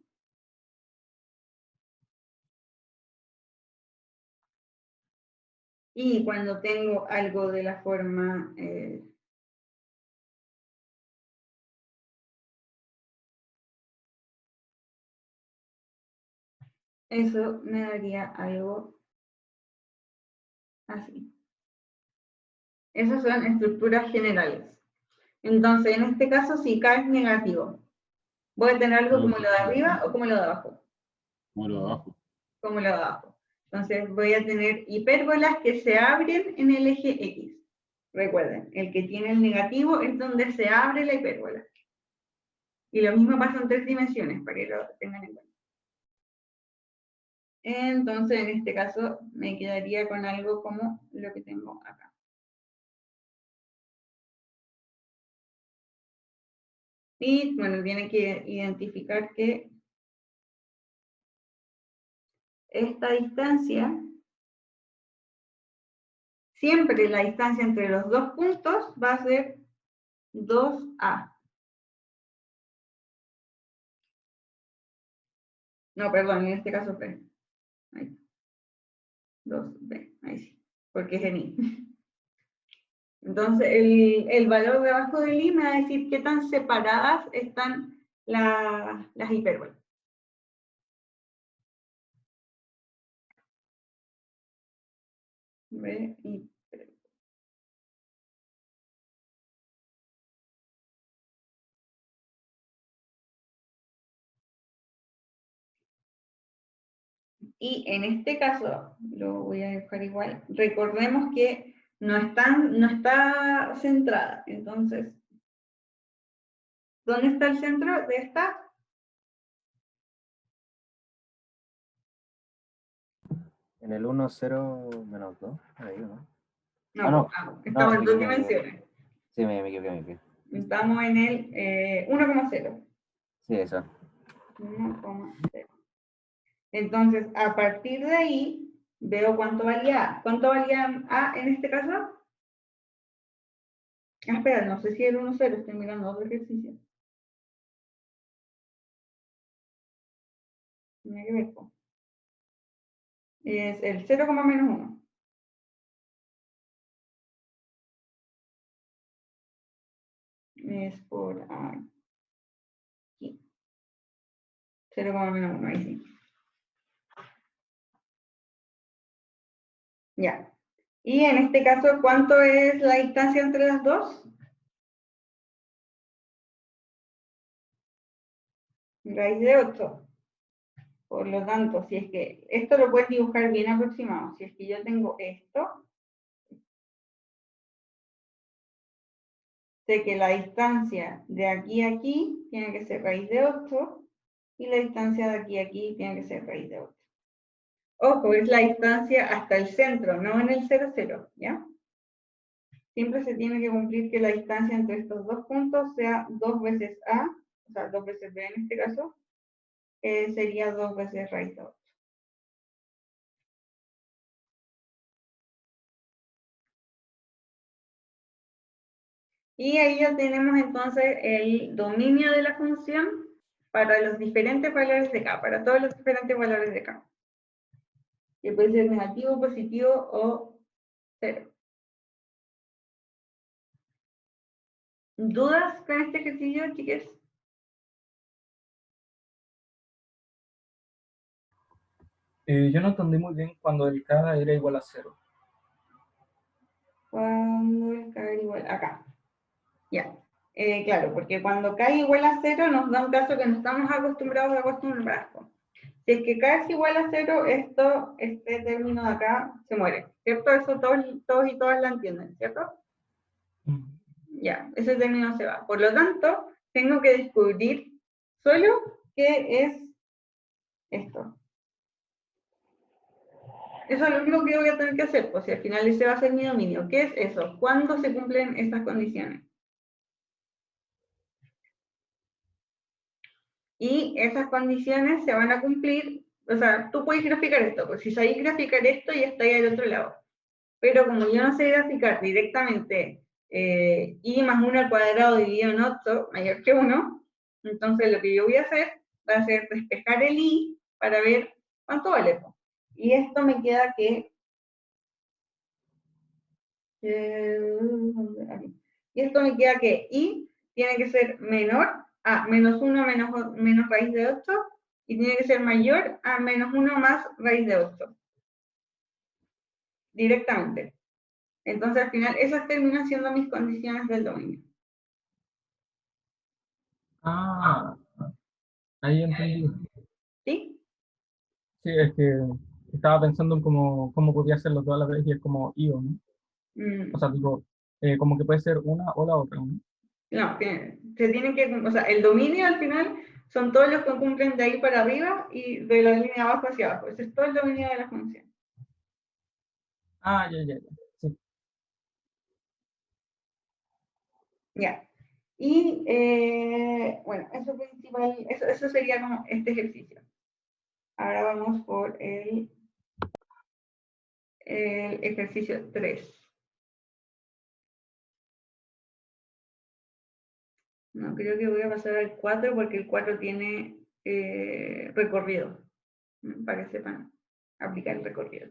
Y cuando tengo algo de la forma eso me daría algo así. Esas son estructuras generales. Entonces, en este caso, si K es negativo, ¿voy a tener algo como lo de arriba o como lo de abajo? Como lo de abajo. Como lo de abajo. Entonces, voy a tener hipérbolas que se abren en el eje X. Recuerden, el que tiene el negativo es donde se abre la hipérbola. Y lo mismo pasa en 3 dimensiones, para que lo tengan en cuenta. Entonces, en este caso, me quedaría con algo como lo que tengo acá. Y, bueno, tiene que identificar que esta distancia, siempre la distancia entre los dos puntos va a ser 2A. No, perdón, en este caso B. Ahí. 2B, ahí sí, porque es en I. Entonces, el valor de abajo del I me va a decir qué tan separadas están las hipérbolas. B, hipérbola. Y en este caso, lo voy a dejar igual, recordemos que no está centrada. Entonces, ¿dónde está el centro de esta? En el 1, 0, menos 2. Ahí, ¿no? No, estamos en 2 me equivoqué. dimensiones. Sí, me equivoqué. Estamos en el 1,0. Sí, eso. 1,0. Entonces, a partir de ahí, veo cuánto valía A. ¿Cuánto valía A en este caso? Ah, espera, no sé si era 1, 0, estoy mirando otro ejercicio. Tiene que ver con. Es el 0, menos 1. Es por aquí. 0, menos 1, ahí sí. Ya. Y en este caso, ¿cuánto es la distancia entre las dos? Raíz de 8. Por lo tanto, si es que esto lo puedes dibujar bien aproximado. Si es que yo tengo esto, sé que la distancia de aquí a aquí tiene que ser raíz de 8 y la distancia de aquí a aquí tiene que ser raíz de 8. Ojo, es la distancia hasta el centro, no en el 0, 0, ¿ya? Siempre se tiene que cumplir que la distancia entre estos dos puntos sea 2 veces A, o sea, 2 veces B en este caso, sería 2 veces raíz de 8. Y ahí ya tenemos entonces el dominio de la función para los diferentes valores de K, para todos los diferentes valores de K. Que puede ser negativo, positivo o 0. ¿Dudas con este ejercicio, chicas? Yo no entendí muy bien cuando el K era igual a 0. Cuando el K es igual, acá. Ya. Claro, porque cuando K es igual a 0 nos da un caso que no estamos acostumbrados a acostumbrar. Si es que K es igual a 0, este término de acá se muere, ¿cierto? Eso todos y todas la entienden, ¿cierto? Ya, ese término se va. Por lo tanto, tengo que descubrir solo qué es esto. Eso es lo único que voy a tener que hacer, pues si al final ese va a ser mi dominio. ¿Qué es eso? ¿Cuándo se cumplen estas condiciones? Y esas condiciones se van a cumplir, o sea, tú puedes graficar esto, pues si sabéis graficar esto ya está ahí al otro lado. Pero como yo no sé graficar directamente y más 1 al cuadrado dividido en 8 mayor que 1, entonces lo que yo voy a hacer va a ser despejar el i para ver cuánto vale. Y esto me queda que... aquí. Y esto me queda que i tiene que ser menor a menos 1 menos raíz de 8 y tiene que ser mayor a menos 1 más raíz de 8. Directamente. Entonces, al final, esas terminan siendo mis condiciones del dominio. Ah, ahí entendí. ¿Sí? Sí, es que estaba pensando en cómo podía hacerlo toda la vez y es como IO, ¿no? Mm, O sea, digo, como que puede ser una o la otra, ¿no? no, se tiene que, o sea, el dominio al final son todos los que cumplen de ahí para arriba y de la línea abajo hacia abajo. Ese es todo el dominio de la función. Ah, ya. Sí. Ya. Y bueno, eso sería como este ejercicio. Ahora vamos por el ejercicio 3. No, creo que voy a pasar al 4 porque el 4 tiene recorrido, para que sepan aplicar el recorrido.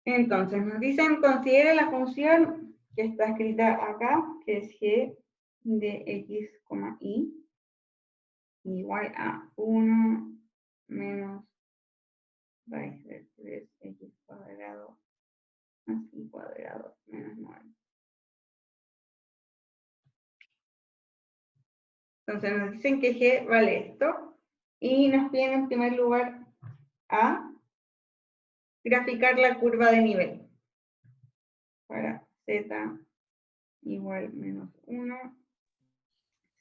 Entonces, nos dicen, considere la función que está escrita acá, que es g de x, y, igual a 1 menos raíz de 3x cuadrado más y cuadrado menos 9. Entonces nos dicen que g vale esto, y nos piden en primer lugar a graficar la curva de nivel para z igual menos 1.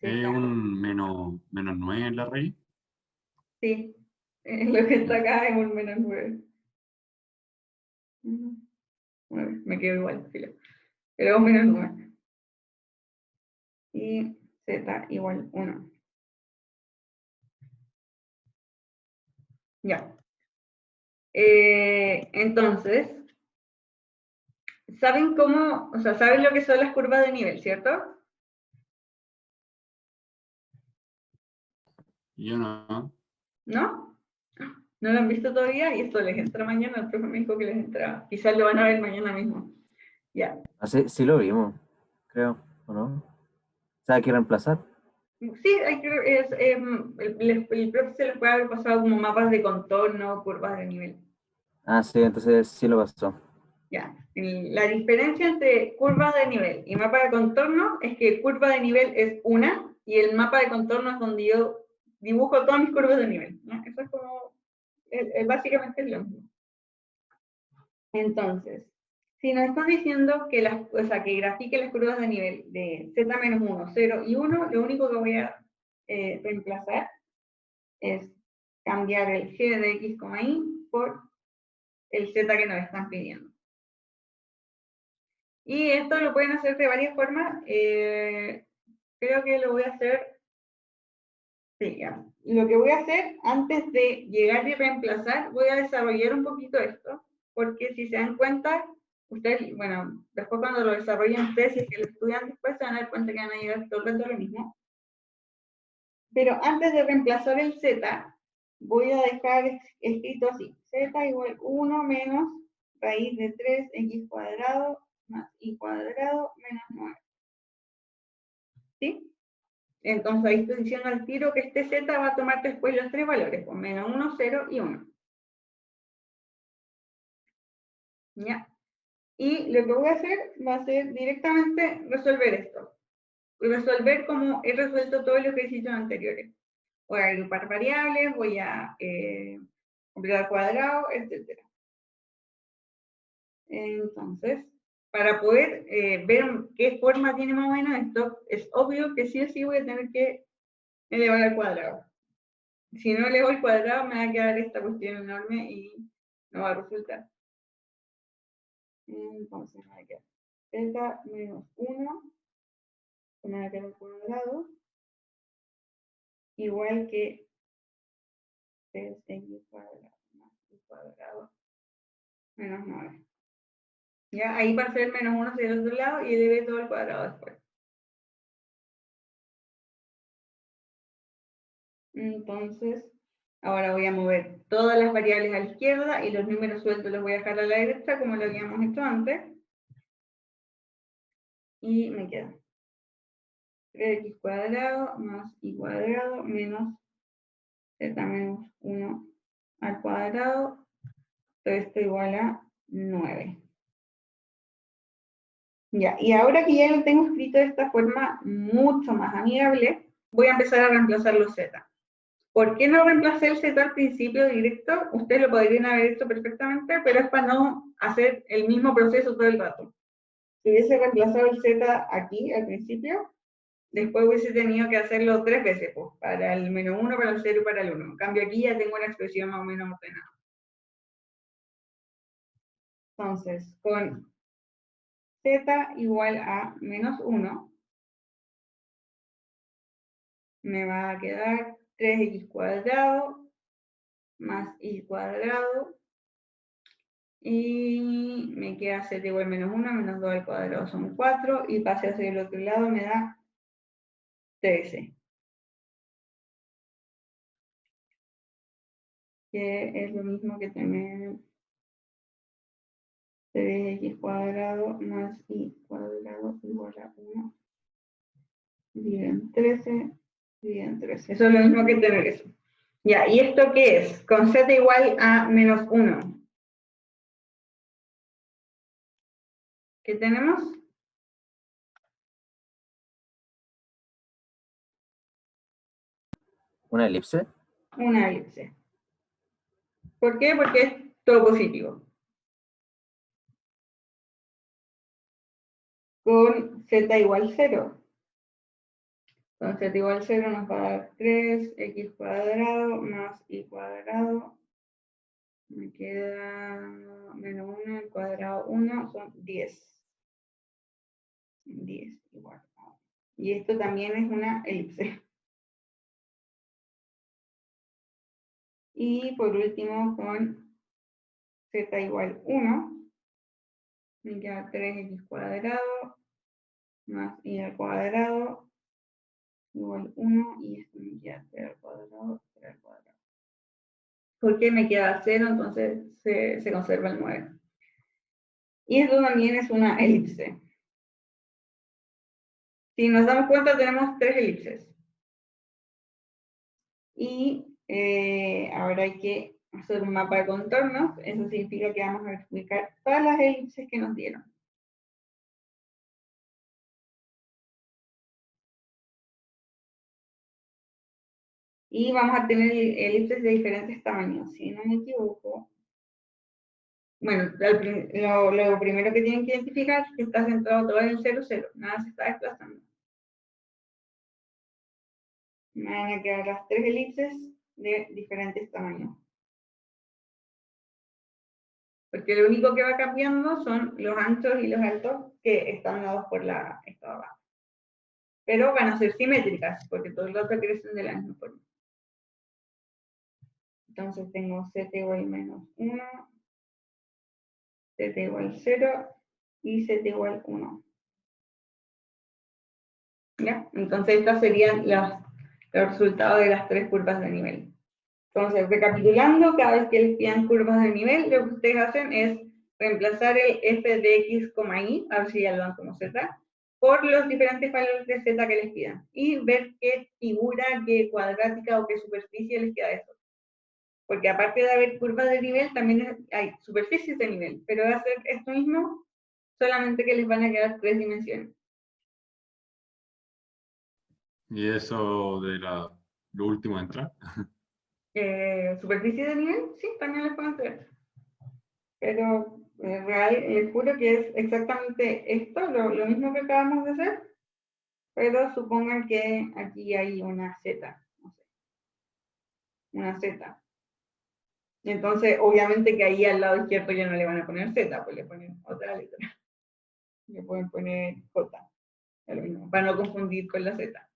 ¿Es un menos 9 en la raíz? Sí, lo que está acá es un menos 9. Bueno, me quedo igual, filo. Pero un menos 9. Y z igual 1. Ya. Entonces, ¿saben cómo, o sea, saben lo que son las curvas de nivel, cierto? Yo no. ¿No? ¿No lo han visto todavía? Y esto les entra mañana, el profe me dijo que les entraba. Quizás lo van a ver mañana mismo. Ya. Así, sí lo vimos, creo, ¿o no? O sea, hay que reemplazar. Sí, hay que, el profe se les puede haber pasado como mapas de contorno, curvas de nivel. Ah, sí, entonces sí lo pasó. Ya. La diferencia entre curva de nivel y mapa de contorno es que curva de nivel es una y el mapa de contorno es donde yo dibujo todas mis curvas de nivel, ¿no? Eso es como, básicamente es lo mismo. Entonces, si nos están diciendo que o sea, que grafique las curvas de nivel de z-1, 0 y 1, lo único que voy a reemplazar es cambiar el g de x, y por el z que nos están pidiendo. Y esto lo pueden hacer de varias formas. Creo que lo voy a hacer. Sí, ya. Lo que voy a hacer antes de llegar y reemplazar, voy a desarrollar un poquito esto, porque si se dan cuenta, ustedes, bueno, después cuando lo desarrollen ustedes, si es que lo estudian después, se van a dar cuenta que van a llegar todo el rato a lo mismo. Pero antes de reemplazar el z, voy a dejar escrito así: z igual 1 menos raíz de 3x cuadrado más y cuadrado menos 9. ¿Sí? Entonces ahí estoy diciendo al tiro que este z va a tomar después los tres valores, pues menos 1, 0 y 1. ¿Ya? Y lo que voy a hacer va a ser directamente resolver esto. Resolver como he resuelto todos los ejercicios anteriores. Voy a agrupar variables, voy a completar cuadrado, etc. Entonces, para poder ver qué forma tiene más o menos esto, es obvio que sí o sí voy a tener que elevar al cuadrado. Si no elevo al cuadrado, me va a quedar esta cuestión enorme y no va a resultar. Entonces, me va a quedar z menos 1, me va a quedar al cuadrado, igual que 3x cuadrado más y cuadrado menos 9. Ya, ahí va a ser menos 1 hacia el otro lado y debe todo al cuadrado después. Entonces, ahora voy a mover todas las variables a la izquierda y los números sueltos los voy a dejar a la derecha, como lo habíamos hecho antes. Y me queda 3x cuadrado más y cuadrado menos z menos 1 al cuadrado. Todo esto igual a 9. Ya, y ahora que ya lo tengo escrito de esta forma mucho más amigable, voy a empezar a reemplazar los z. ¿Por qué no reemplacé el z al principio directo? Ustedes lo podrían haber hecho perfectamente, pero es para no hacer el mismo proceso todo el rato. Si hubiese reemplazado el z aquí al principio, después hubiese tenido que hacerlo 3 veces, pues, para el menos 1, para el 0 y para el 1. En cambio aquí ya tengo una expresión más o menos ordenada. Entonces, con z igual a menos 1, me va a quedar 3x cuadrado más y cuadrado, y me queda z igual a menos 1, menos 2 al cuadrado son 4, y pase hacia el otro lado me da 13. Que es lo mismo que tener 3x cuadrado más y cuadrado igual a 1 dividido en 13, dividido en 13. Eso es lo mismo que tener eso. Ya, ¿y esto qué es? Con z igual a menos 1. ¿Qué tenemos? ¿Una elipse? Una elipse. ¿Por qué? Porque es todo positivo. Con z igual 0. Con z igual 0 nos va a dar 3x cuadrado más y cuadrado. Me queda menos 1 al cuadrado 1, son 10. 10 igual. Y esto también es una elipse. Y por último con z igual 1, me queda 3x cuadrado más y al cuadrado igual 1, y esto me queda 3 al cuadrado, 3 al cuadrado. Porque me queda 0, entonces se conserva el 9. Y esto también es una elipse. Si nos damos cuenta, tenemos 3 elipses. Y ahora hay que hacer un mapa de contornos. Eso significa que vamos a explicar todas las elipses que nos dieron. Y vamos a tener elipses de diferentes tamaños, si no me equivoco. Bueno, lo primero que tienen que identificar es que está centrado todo en el 0, 0. Nada se está desplazando. Me van a quedar las 3 elipses de diferentes tamaños. Porque lo único que va cambiando son los anchos y los altos que están dados por esta de abajo. Pero van a ser simétricas, porque todo el rato crecen de la misma forma. Entonces tengo z igual menos 1, z igual 0 y z igual 1. ¿Ya? Entonces estos serían los resultados de las 3 curvas de nivel. Entonces, recapitulando, cada vez que les pidan curvas de nivel, lo que ustedes hacen es reemplazar el f de x, y, a ver si ya lo dan como z, por los diferentes valores de z que les pidan. Y ver qué figura, qué cuadrática o qué superficie les queda eso. Porque aparte de haber curvas de nivel, también hay superficies de nivel. Pero va a ser esto mismo, solamente que les van a quedar 3 dimensiones. Y eso de lo último entra. Superficie de nivel, sí, también les pueden tener. Pero les juro que es exactamente esto, lo mismo que acabamos de hacer, pero supongan que aquí hay una Z, no sé, una Z. Entonces, obviamente que ahí al lado izquierdo ya no le van a poner Z, pues le ponen otra letra. Le pueden poner J, es lo mismo, para no confundir con la Z.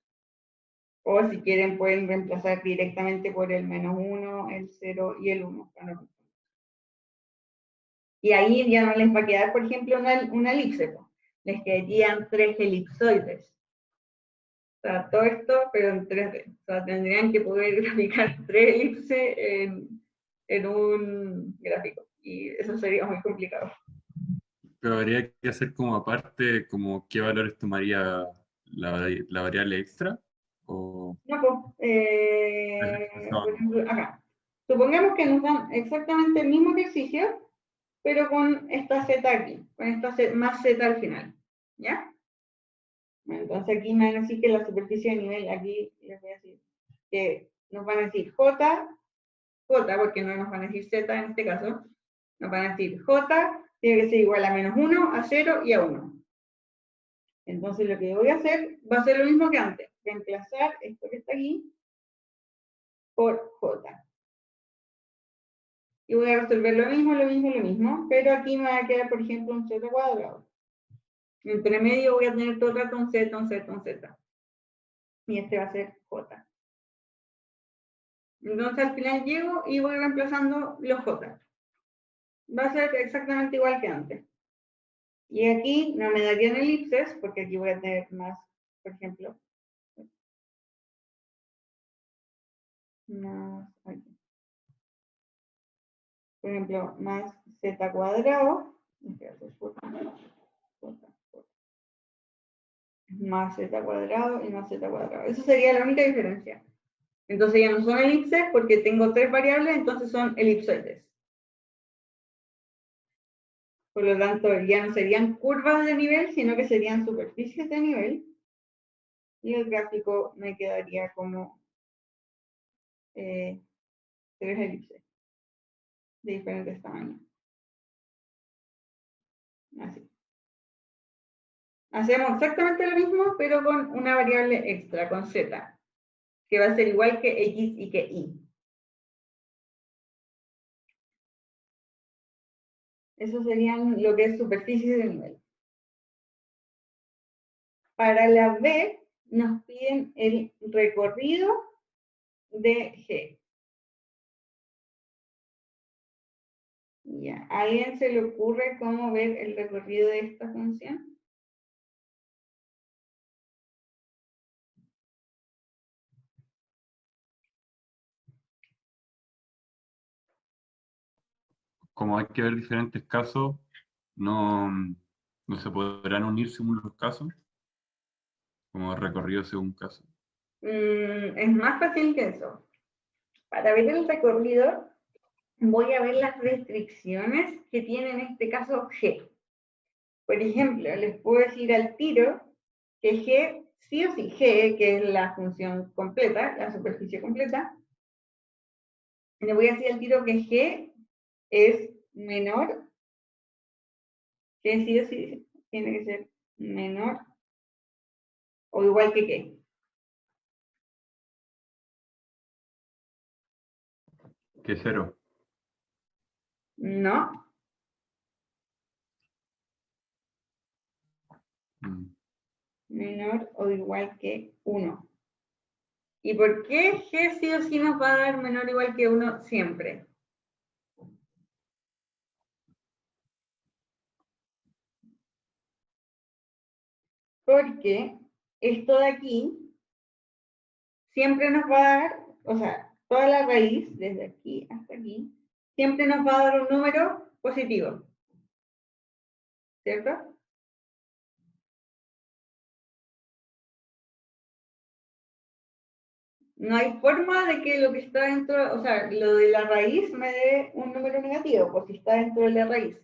O si quieren pueden reemplazar directamente por el -1, el 0 y el 1, para no confundir. Y ahí ya no les va a quedar, por ejemplo, una elipse, pues. Les quedarían 3 elipsoides. O sea, todo esto, pero en 3D. O sea, tendrían que poder graficar 3 elipses en un gráfico. Y eso sería muy complicado. Pero habría que hacer como aparte, como qué valores tomaría la variable extra. O No, pues, por ejemplo, acá. Supongamos que nos dan exactamente el mismo ejercicio, pero con esta z aquí, con esta más z al final. ¿Ya? Bueno, entonces aquí me van a decir que la superficie de nivel, aquí les voy a decir que nos van a decir J, porque no nos van a decir Z en este caso, nos van a decir J tiene que ser igual a -1, a 0 y a 1. Entonces lo que voy a hacer va a ser lo mismo que antes, reemplazar esto que está aquí por J. Y voy a resolver lo mismo, pero aquí me va a quedar, por ejemplo, un Z cuadrado. Entre medio voy a tener todo el rato un Z, un Z, un Z. Y este va a ser J. Entonces al final llego y voy reemplazando los J. Va a ser exactamente igual que antes. Y aquí no me darían elipses, porque aquí voy a tener más, por ejemplo, más aquí. Por ejemplo, más z cuadrado, más z cuadrado y más z cuadrado. Eso sería la única diferencia. Entonces ya no son elipses porque tengo 3 variables, entonces son elipsoides. Por lo tanto, ya no serían curvas de nivel, sino que serían superficies de nivel. Y el gráfico me quedaría como 3 elipses de diferentes tamaños. Así. Hacemos exactamente lo mismo, pero con una variable extra, con z, que va a ser igual que x y que y. Eso serían lo que es superficie de nivel. Para la B, nos piden el recorrido de G. Ya, ¿a alguien se le ocurre cómo ver el recorrido de esta función? Como hay que ver diferentes casos, no, no se podrán unir según los casos, como recorrido según caso. Es más fácil que eso. Para ver el recorrido, voy a ver las restricciones que tiene en este caso G. Por ejemplo, les puedo decir al tiro que G, sí o sí, G, que es la función completa, la superficie completa, le voy a decir al tiro que G es menor, que sí o sí tiene que ser menor o igual que qué. Que 0. No, menor o igual que 1. ¿Y por qué G sí o sí nos va a dar menor o igual que 1 siempre? Porque esto de aquí siempre nos va a dar, o sea, toda la raíz, desde aquí hasta aquí, siempre nos va a dar un número positivo. ¿Cierto? No hay forma de que lo que está dentro, o sea, lo de la raíz me dé un número negativo, pues si está dentro de la raíz.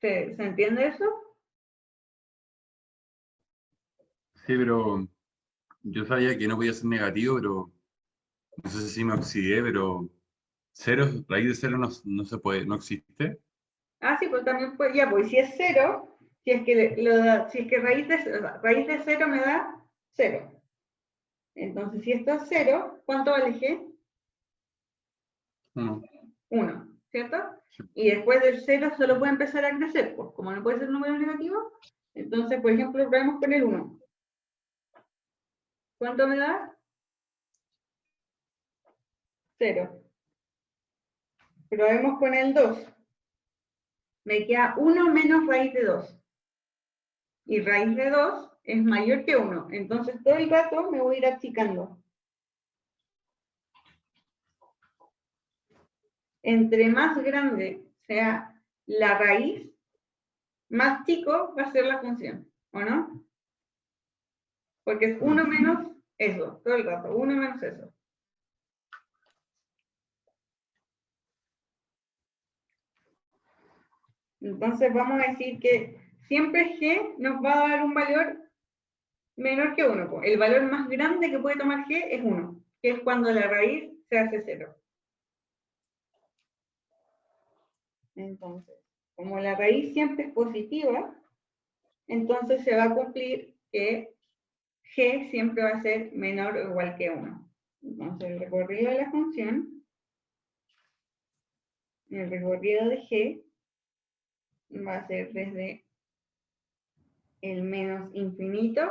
¿Se entiende eso? Sí, pero yo sabía que no podía ser negativo, pero no sé si me oxidé, pero 0, raíz de 0 no, no se puede, no existe. Ah, sí, pues también puede, ya, pues si es 0, si es que, si es que raíz de 0 me da 0. Entonces, si esto es 0, ¿cuánto vale G? 1. 1, ¿cierto? Sí. Y después del 0 solo puede empezar a crecer, pues como no puede ser un número negativo, entonces, por ejemplo, probemos con el 1. ¿Cuánto me da? 0. Probemos con el 2. Me queda 1 menos raíz de 2. Y raíz de 2 es mayor que 1. Entonces, todo el rato me voy a ir achicando. Entre más grande sea la raíz, más chico va a ser la función, ¿o no? Porque es 1 menos eso, todo el rato, 1 menos eso. Entonces vamos a decir que siempre G nos va a dar un valor menor que 1. El valor más grande que puede tomar G es 1, que es cuando la raíz se hace 0. Entonces, como la raíz siempre es positiva, entonces se va a cumplir que G siempre va a ser menor o igual que 1. Entonces, el recorrido de la función, el recorrido de G, va a ser desde el menos infinito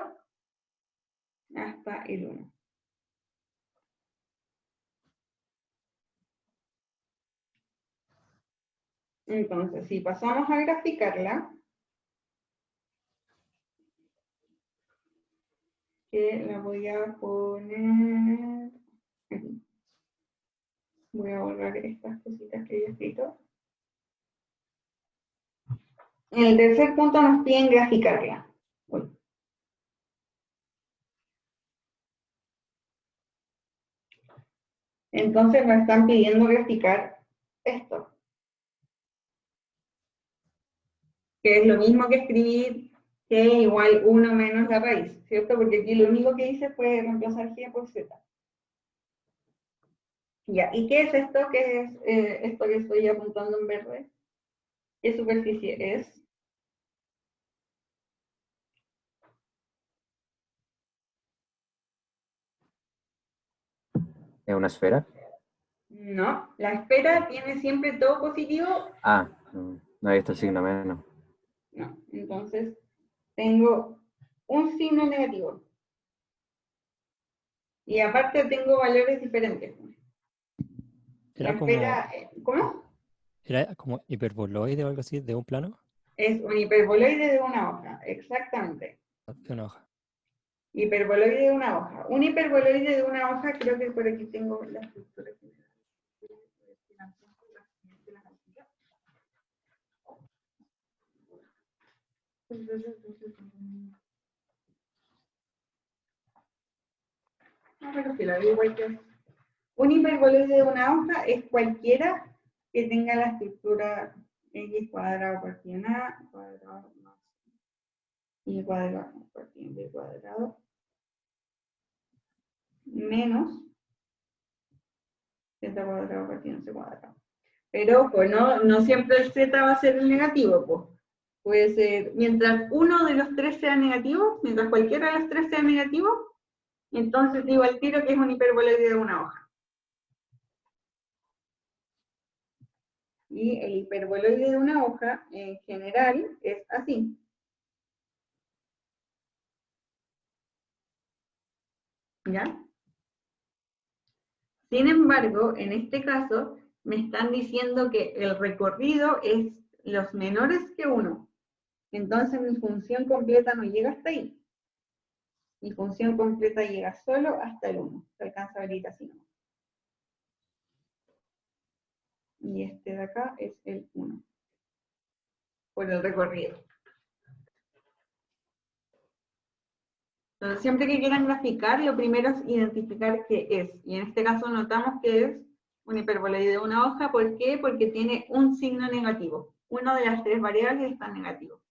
hasta el 1. Entonces, si pasamos a graficarla, que la voy a poner aquí. Voy a borrar estas cositas que he escrito. En el tercer punto nos piden graficarla. Uy. Entonces me están pidiendo graficar esto. Que es lo mismo que escribir G igual 1 menos la raíz, ¿cierto? Porque aquí lo único que hice fue reemplazar G por Z. Ya, ¿y qué es esto? ¿Qué es esto que estoy apuntando en verde? ¿Qué superficie es? ¿Es una esfera? No, la esfera tiene siempre todo positivo. Ah, no, ahí está el signo menos. No, entonces tengo un signo negativo. Y aparte tengo valores diferentes. La Era como, esfera, ¿cómo? era como hiperboloide o algo así de un plano, Es un hiperboloide de una hoja, exactamente. de una hoja. Hiperboloide de una hoja. Un hiperboloide de una hoja, creo que por aquí tengo la estructura general. No, pero sí, la digo igual que un hiperboloide de una hoja es cualquiera que tenga la estructura x cuadrado partido en a cuadrado más y cuadrado partido en b cuadrado menos z cuadrado partido en c cuadrado. Pero pues no siempre el z va a ser el negativo, pues. Puede ser, mientras uno de los tres sea negativo, mientras cualquiera de los tres sea negativo, entonces digo al tiro que es un hiperboloide de una hoja. Y el hiperboloide de una hoja, en general, es así. ¿Ya? Sin embargo, en este caso, me están diciendo que el recorrido es los menores que 1. Entonces mi función completa no llega hasta ahí. Mi función completa llega solo hasta el 1. Se alcanza a ver así, ¿no? Y este de acá es el 1. Por el recorrido. Entonces, siempre que quieran graficar, lo primero es identificar qué es. Y en este caso notamos que es un hiperboloide de una hoja. ¿Por qué? Porque tiene un signo negativo. Una de las tres variables está negativo.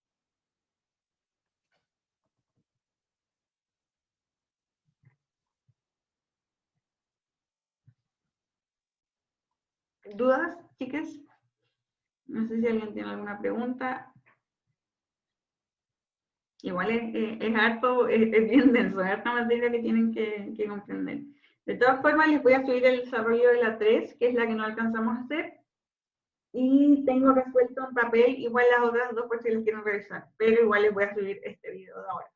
¿Dudas, chicas? No sé si alguien tiene alguna pregunta. Igual es harto, es bien denso, es harta materia que tienen que comprender. De todas formas, les voy a subir el desarrollo de la 3, que es la que no alcanzamos a hacer. Y tengo resuelto en papel igual las otras dos por si las quieren revisar. Pero igual les voy a subir este video de ahora.